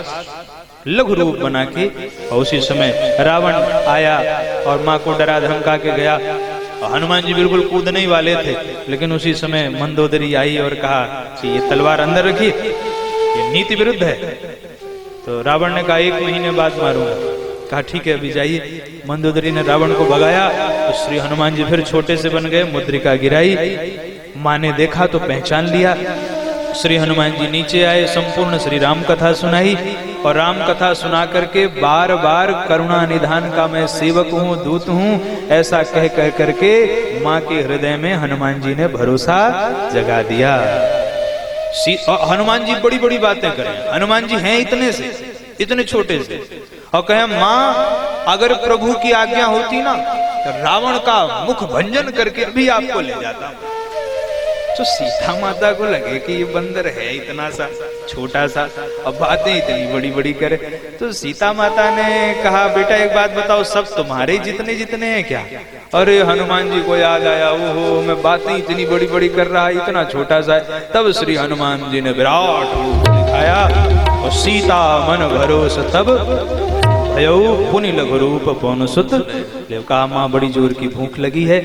लघु रूप बना के, और उसी समय रावण आया और माँ को डरा धमका के गया। और हनुमान जी बिल्कुल कूदने ही वाले थे, लेकिन उसी समय मंदोदरी आई और कहा कि ये तलवार अंदर रखिए, ये नीति विरुद्ध है। तो रावण ने कहा 1 महीने बाद मारूंगा। कहा ठीक है अभी जाइए। मंदोदरी ने रावण को भगाया तो श्री हनुमान जी फिर छोटे से बन गए, मुद्रिका गिराई। माँ ने देखा तो पहचान लिया। श्री हनुमान जी नीचे आए, संपूर्ण श्री राम कथा सुनाई, और राम कथा सुना करके बार बार करुणा निधान का मैं सेवक हूँ, दूत हूँ, ऐसा कह कह करके माँ के हृदय में हनुमान जी ने भरोसा जगा दिया। हनुमान जी बड़ी बड़ी बातें करें, हनुमान जी हैं इतने से, इतने छोटे से, और कहे माँ अगर प्रभु की आज्ञा होती ना तो रावण का मुख भंजन करके भी आपको ले जाता। तो सीता माता को लगे कि ये बंदर है इतना सा छोटा सा, अब बातें इतनी बड़ी बड़ी करे। तो सीता माता ने कहा बेटा एक बात बताओ, सब तुम्हारे जितने जितने हैं क्या? अरे हनुमान जी को याद आया, ओहो मैं बातें इतनी बड़ी बड़ी कर रहा, इतना छोटा सा है। तब श्री हनुमान जी ने विराट रूप दिखाया, और सीता मन भरोस तब पुनि लघु रूप पवन सुत। कहा माँ बड़ी जोर की भूख लगी है।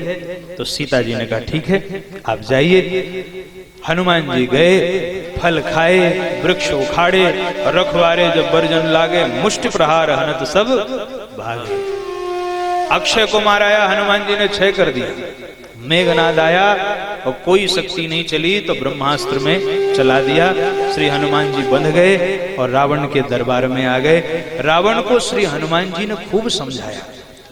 तो सीता जी ने कहा ठीक है आप जाइए। हनुमान जी गए, फल खाए, वृक्ष उखाड़े, रखवारे जब बरजन लागे, मुष्टि प्रहार हनत सब भागे। अक्षय को माराया हनुमान जी ने क्षय कर दिया। मेघनाद आया और कोई शक्ति नहीं चली तो ब्रह्मास्त्र में चला दिया। श्री हनुमान जी बंध गए और रावण के दरबार में आ गए। रावण को श्री हनुमान जी ने खूब समझाया,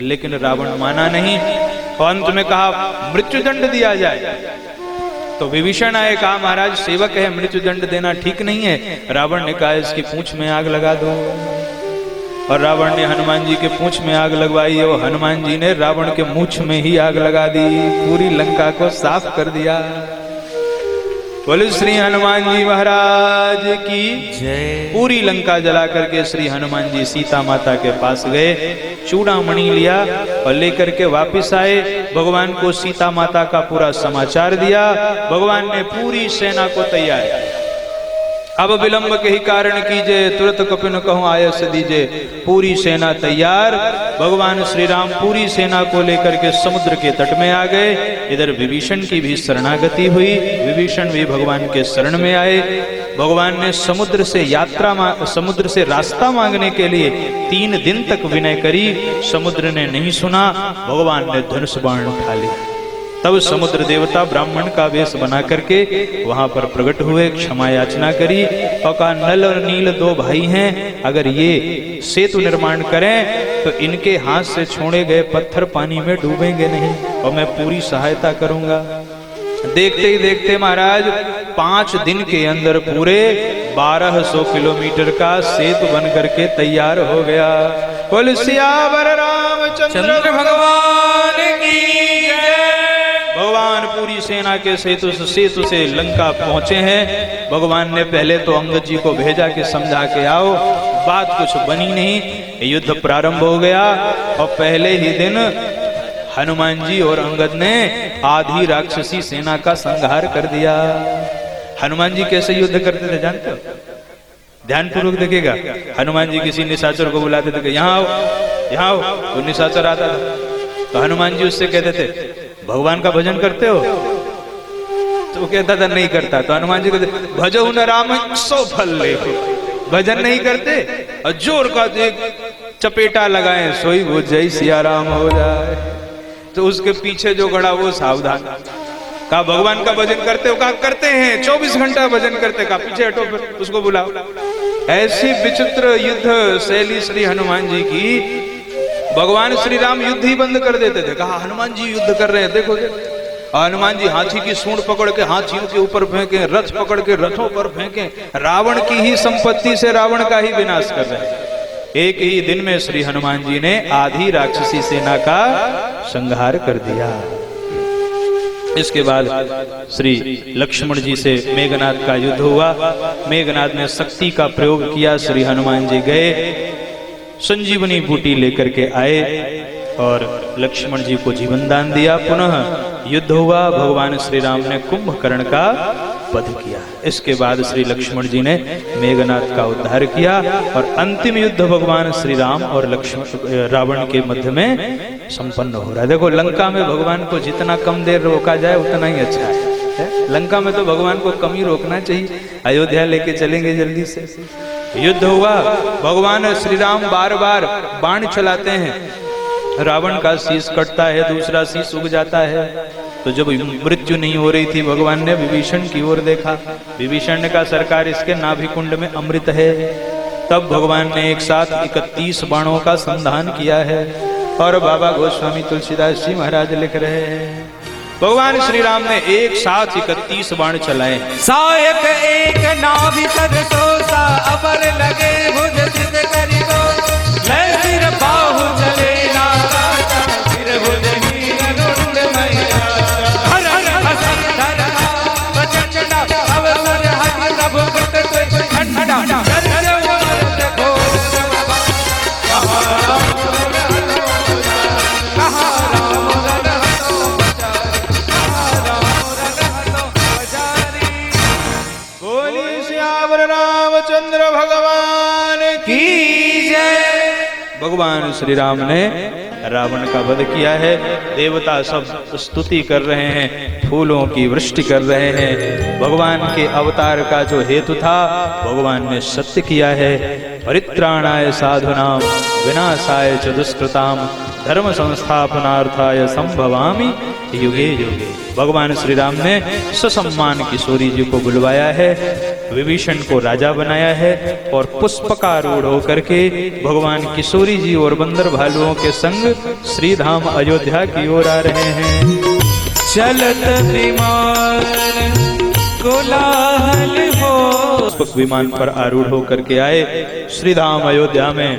लेकिन रावण माना नहीं। अंत में कहा मृत्यु दंड दिया जाए। तो विभीषण आए, कहा महाराज सेवक है, मृत्यु दंड देना ठीक नहीं है। रावण ने कहा इसकी पूंछ में आग लगा दो, और रावण ने हनुमान जी के पूंछ में आग लगवाई, और हनुमान जी ने रावण के मूंछ में ही आग लगा दी, पूरी लंका को साफ कर दिया। बोले श्री हनुमान जी महाराज की जय। पूरी लंका जला करके श्री हनुमान जी सीता माता के पास गए, चूड़ामणि लिया और लेकर के वापिस आए। भगवान को सीता माता का पूरा समाचार दिया। भगवान ने पूरी सेना को तैयार किया। अब विलंब के ही कारण कीजिए, तुरंत कपिन कहूं आयस दीजिए। पूरी सेना तैयार। भगवान श्री राम पूरी सेना को लेकर के समुद्र के तट में आ गए। इधर विभीषण की भी शरणागति हुई, विभीषण भी भगवान के शरण में आए। भगवान ने समुद्र से रास्ता मांगने के लिए 3 दिन तक विनय करी, समुद्र ने नहीं सुना। भगवान ने धनुष बाण उठा लिया। तब समुद्र देवता ब्राह्मण का वेश बना करके वहां पर प्रकट हुए, क्षमा याचना करी और कहा नल और नील 2 भाई हैं, अगर ये सेतु निर्माण करें तो इनके हाथ से छोड़े गए पत्थर पानी में डूबेंगे नहीं, और मैं पूरी सहायता करूंगा। देखते ही देखते महाराज 5 दिन के अंदर पूरे 1200 किलोमीटर का सेतु बन करके तैयार हो गया। बोल सियावर रामचंद्र भगवान की जय। भगवान पूरी सेना के सेतु से लंका पहुंचे हैं। भगवान ने पहले तो अंगद जी को भेजा कि समझा के आओ, बात कुछ बनी नहीं, युद्ध प्रारंभ हो गया। और पहले ही दिन हनुमान जी और अंगद ने आधी राक्षसी सेना का संहार कर दिया। हनुमान जी कैसे युद्ध करते थे जानते हो? ध्यान पूर्वक देखिएगा। हनुमान जी किसी निशाचर को बुलाते थे, यहाँ आओ, यहाँ आओ। वो निशाचर आता था तो हनुमान जी उससे कहते थे भगवान का भजन करते हो? तो वो कहता था नहीं करता। तो हनुमान जी कहते भजो न राम 100 फल ले। भजन नहीं करते और जोर का चपेटा लगाए, सोई वो जय सिया राम हो जाए। तो उसके पीछे जो खड़ा वो सावधान। कहा भगवान का भजन करते हो? कहा करते हैं, 24 घंटा भजन करते। कहा पीछे हटो, फिर उसको बुलाओ। ऐसी विचित्र युद्ध शैली श्री हनुमान जी की। भगवान श्री राम युद्ध ही बंद कर देते थे। कहा हनुमान जी युद्ध कर रहे हैं, देखो। हनुमान जी हाथी की सूंड पकड़ के हाथियों के ऊपर फेंके, रथ पकड़ के रथों पर फेंके, रावण की ही संपत्ति से रावण का ही विनाश कर रहे हैं। एक ही दिन में श्री हनुमान जी ने आधी राक्षसी सेना का संहार कर दिया। इसके बाद श्री लक्ष्मण जी से मेघनाद का युद्ध हुआ। मेघनाद ने शक्ति का प्रयोग किया। श्री हनुमान जी गए, संजीवनी बूटी लेकर के आए और लक्ष्मण जी को जीवन दान दिया। पुनः युद्ध हुआ। भगवान श्री राम ने कुंभकर्ण का वध किया। इसके बाद श्री लक्ष्मण जी ने मेघनाद का उद्धार किया और अंतिम युद्ध भगवान श्री राम और रावण के मध्य में संपन्न हो रहा है। देखो, लंका में भगवान को जितना कम देर रोका जाए उतना ही अच्छा है। लंका में तो भगवान को कम ही रोकना चाहिए। अयोध्या लेके चलेंगे जल्दी से। युद्ध हुआ। भगवान श्री राम बार बार बाण चलाते हैं। रावण का शीश कटता है, दूसरा शीश उग जाता है। तो जब मृत्यु नहीं हो रही थी, भगवान ने विभीषण की ओर देखा। विभीषण ने कहा, सरकार इसके नाभिकुंड में अमृत है। तब भगवान ने एक साथ 31 बाणों का संधान किया है। और बाबा गोस्वामी तुलसीदास जी महाराज लिख रहे हैं, भगवान श्री राम ने एक साथ 31 बाण चलाए।
सायक एक नाभि सरसोसा, अबर लगे भुज सिद्ध करि दो। मैं सिर बाहु चले नाराजा, सिर भुज हीर रुंड मैया। हर हर हसन धर बचंडा, अवसर हरि प्रभु कृत तुझ ठंडा। चर्च वर्त घोर कहाँ राम
रामचंद्र भगवान की जय। भगवान श्री राम ने रावण का वध किया है। देवता सब स्तुति कर रहे हैं, फूलों की वृष्टि कर रहे हैं। भगवान के अवतार का जो हेतु था भगवान ने सत्य किया है। परित्राणाय साधुनाम विनाशाय च दुष्कृताम धर्म संस्थापनार्थाय संभवामि युगे युगे। भगवान श्री राम ने ससम्मान किशोरी जी को बुलवाया है, विभीषण को राजा बनाया है और पुष्पकारूढ़ होकर के भगवान किशोरी जी और बंदर भालुओं के संग श्री धाम अयोध्या की ओर आ रहे हैं।
चलत विमान कोलाहल हो।
पुष्पक विमान पर आरूढ़ होकर के आए। श्री धाम अयोध्या में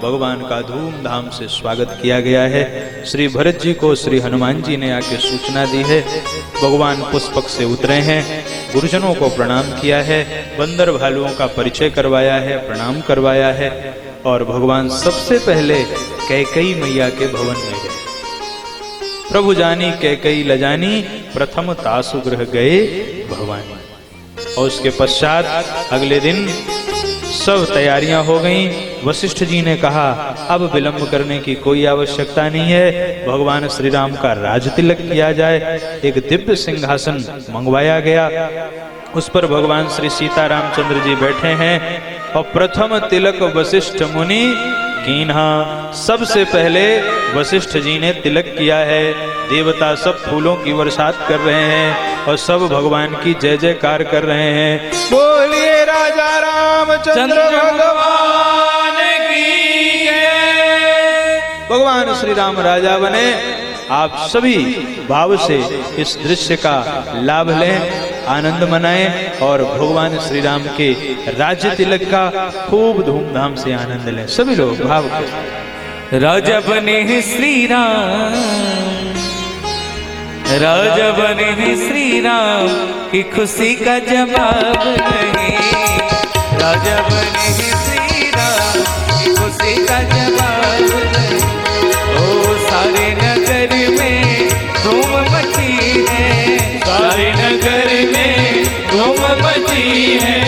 भगवान का धूमधाम से स्वागत किया गया है। श्री भरत जी को श्री हनुमान जी ने आके सूचना दी है। भगवान पुष्पक से उतरे हैं, गुरुजनों को प्रणाम किया है, बंदर भालुओं का परिचय करवाया है, प्रणाम करवाया है और भगवान सबसे पहले कैकेयी मैया के भवन में गए। प्रभु जानी कैकेयी लजानी, प्रथम तासु गृह गए भवानी। और उसके पश्चात अगले दिन सब तैयारियां हो गईं। वशिष्ठ जी ने कहा, अब विलंब करने की कोई आवश्यकता नहीं है, भगवान श्री राम का राज तिलक किया जाए। एक दिव्य सिंहासन मंगवाया गया, उस पर भगवान श्री सीता रामचंद्र जी बैठे हैं और प्रथम तिलक वशिष्ठ मुनि कीन्हा। सबसे पहले वशिष्ठ जी ने तिलक किया है। देवता सब फूलों की बरसात कर रहे हैं और सब भगवान की जय जयकार कर रहे हैं। बोलिए राजा रामचंद्र भगवान की जय। भगवान श्री राम राजा बने। आप सभी भाव से इस दृश्य का लाभ लें, आनंद मनाएं और भगवान श्री राम के राज्य तिलक का खूब धूमधाम से आनंद लें। सभी लोग भाव के
राजा बने हैं श्री राम, राजा बने हैं श्री राम की खुशी का जवाब नहीं। राजा बने हैं श्री राम की खुशी का जवाब नहीं। ओ सारे नगर में धूम मची है, सारे नगर में धूम मची है।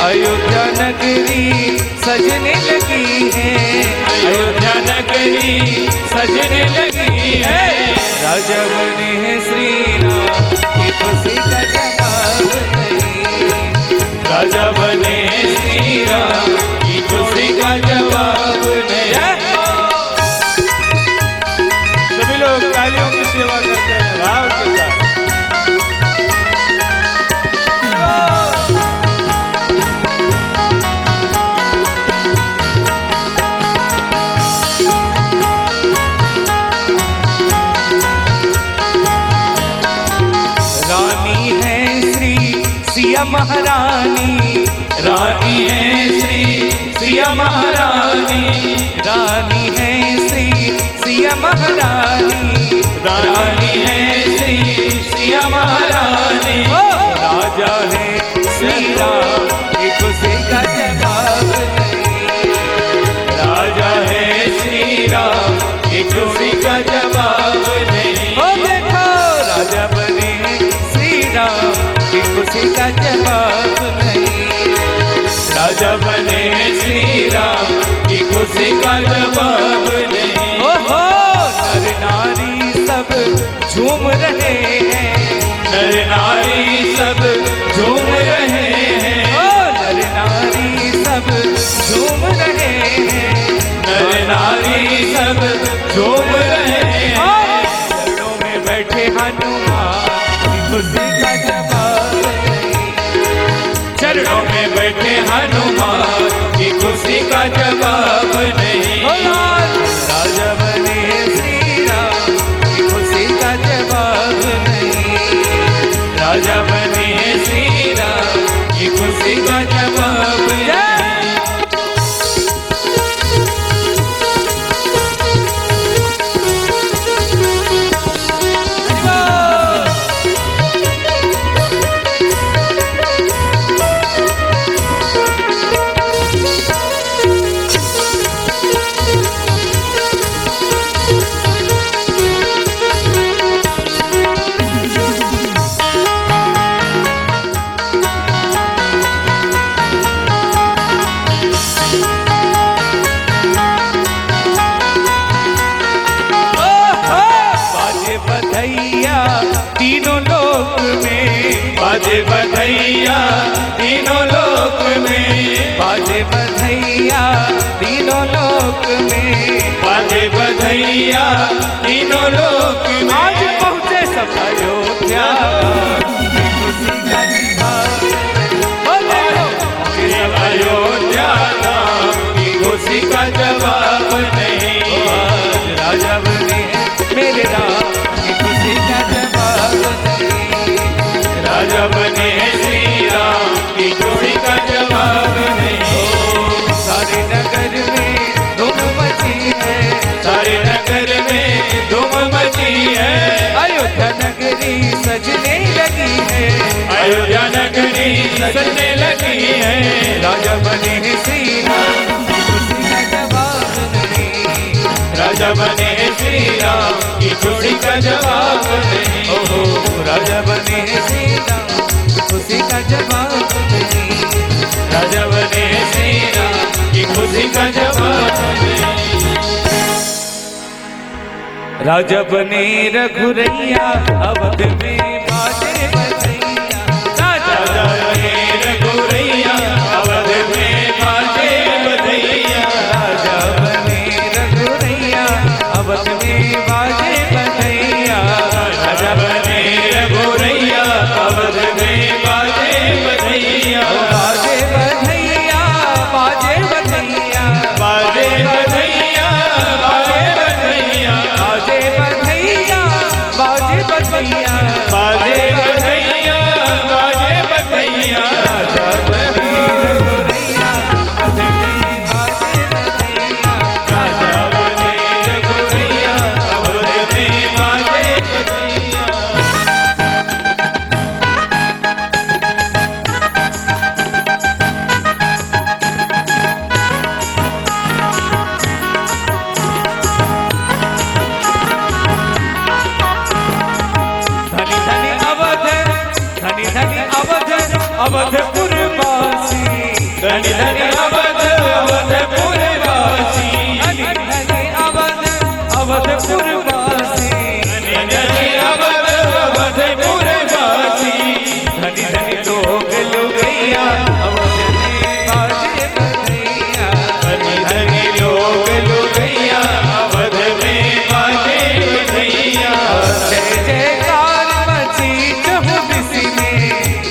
अयोध्या नगरी सजने लगी है, अयोध्या नगरी सजने लगी है। राजा बने हैं श्री राम की खुशी का जवाब नहीं। राजा बने हैं श्री राम की खुशी का जवाब नहीं।
सभी लोग तालियों की सेवा करते हैं भाव के साथ।
सिया महारानी,
रानी है श्री सिया महारानी,
रानी है श्री सिया महारानी,
रानी है श्री सिया महारानी,
राजा है श्री राम की खुशी का जवाब नहीं,
राजा है श्री राम की खुशी का जवाब नहीं।
ओ देखो राजा बने श्री राम की खुशी का जवाब नहीं,
राजा बने श्री राम की खुशी का जवाब नहीं।
ओहो नर नारी सब झूम रहे हैं,
नर नारी सब झूम रहे हैं,
ओ नर नारी सब झूम रहे हैं,
नर नारी सब झूम रहे हैं।
चरणों में बैठे हनुमान की खुशी का जवाब नहीं,
चरणों में बैठे हनुमान की खुशी का जवाब नहीं।
ओ राजा बने श्री राम की खुशी का जवाब नहीं,
राजा बने श्री राम की खुशी का जवाब नहीं।
तीनों लोक में,
बाजे बधैया तीनों लोक में,
बाजे बधैया तीनों लोक में,
बाजे बधैया तीनों लोक में।
आज पहुँचे सब अयोध्या खुशी का जवाब नहीं,
अयोध्या की खुशी का जवाब नहीं।
राजा बने मेरे राम की खुशी का जवाब नहीं,
राजा बने श्री राम की खुशी का जवाब नहीं।
सारे नगर में धूम मची है,
सारे नगर में धूम मची है,
अयोध्या नगरी सजने लगी है,
अयोध्या नगरी सजने लगी है।
राजा बने श्री राम की खुशी का जवाब नहीं,
राजा बने श्री राम की खुशी का जवाब नहीं।
ओहो राजा बने श्री राम की खुशी का जवाब नहीं,
राजा बने श्री राम की खुशी का जवाब नहीं।
राजा बने रघुरैया अवध में बाजे बधैया,
राजा बने रघुरैया अवध में बाजे बधैया,
राजा बने रघुरैया अवध में बाजे बधैया,
राजा बने रघुरैया अवध में बाजे बधैया,
बाजे बधैया बाजे बधैया,
बाजे बधैया बाजे बधैया,
बाजे बधैया बाजे बधैया,
बाजे बधैया बाजे बधैया।
राजा बने रघुरैया अवध में बाजे बधैया,
राजा बने रघुरैया अवध में बाजे बधैया।
धनी धनी अवध, धनी धनी अवध, अवधपुर वासी,
धनी धनी अवध अवधपुर वासी,
धनी धनी अवध, अवधपुर वासी,
धनी धनी अवध अवधपुर वासी,
धनी धनी लोग लुगैया अवध में बाजे बधैया,
धनी धनी लोग लुगैया अवध में बाजे बधैया।
जय जयकार मची चहुदिश में,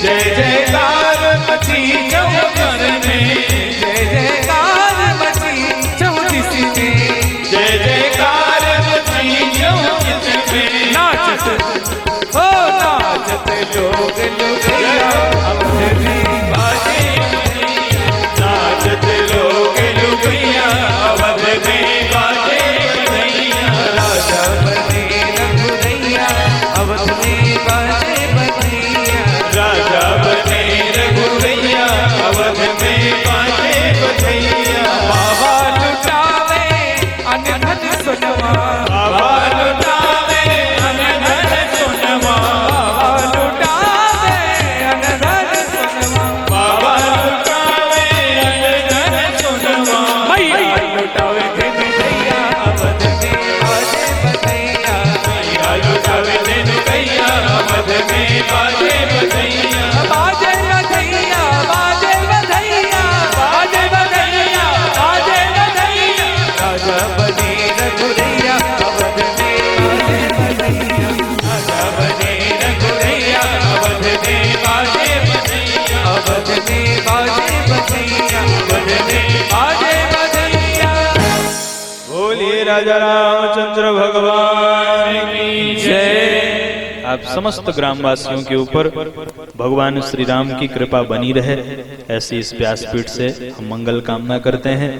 जय जयकार मची चौकर में,
जय जयकार मची चहुदिश में,
जय जयकार मची चौकित में।
नाचत हो नाचत लोग लुगैया अवध
राजा रामचंद्र भगवान की जय। आप समस्त ग्रामवासियों के ऊपर भगवान श्री राम की कृपा बनी रहे, ऐसी इस व्यासपीठ से हम मंगल कामना करते हैं।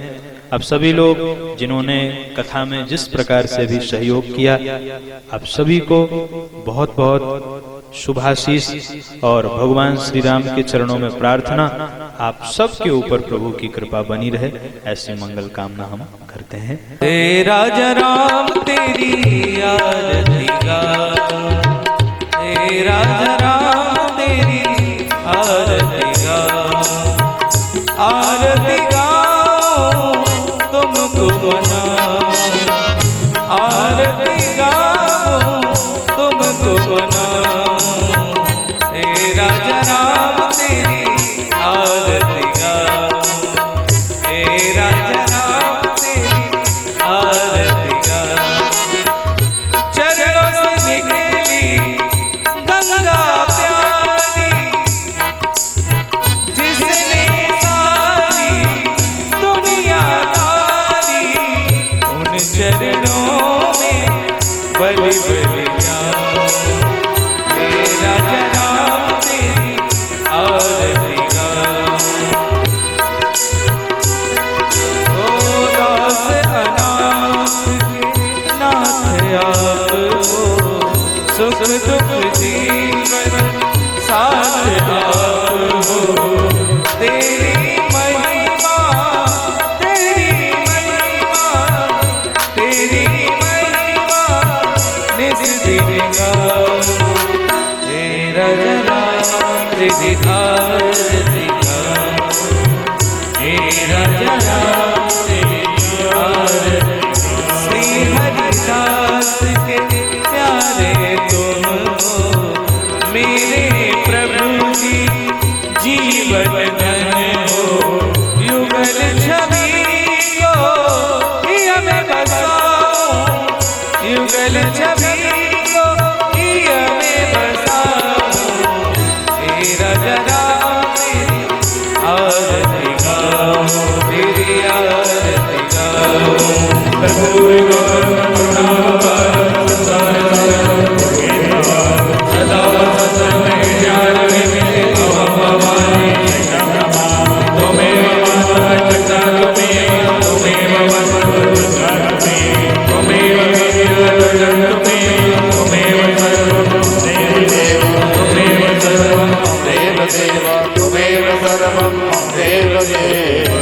आप सभी लोग जिन्होंने कथा में जिस प्रकार से भी सहयोग किया, आप सभी को बहुत बहुत शुभाशीष और भगवान श्री राम के चरणों में प्रार्थना, आप सबके ऊपर प्रभु की कृपा बनी रहे, ऐसी मंगल कामना हम करते हैं।
तेरा राम तेरी आरती गाओ, तेरा राम तेरी आरती गाओ, आरती गाओ तुमको मनाओ, आरती गाओ तुमको मनाओ, तेरा राम तेरी आरती गाओ, तेरा राम तेरी आरती गाओ। चरणों से निकली गंगा प्यारी, जिसने सारी दुनिया तारी, उन चरणों में बलि बलि जाओ, तेरा राम तेरी आरती गाओ। ओ दास अनाथ के नाथ आप हो, सुख दुख जीवन साथ आप हो, तेरी महिमा तेरी महिमा तेरी महिमा निज दिन गाओ, तेरा राम तेरी आरती गाओ, तेरा राम तेरी आरती। श्री हरिदास के प्यारे तुम हो, मेरे प्रभु जी जीवन धन हो, युगल छवि को हिय में बसाओ, युगल छवि को हिय में बसाओ, तेरा राम तेरी आरती गाओ, तेरी आरती गाओ।
देव देव तुमेव सर्वं देव देव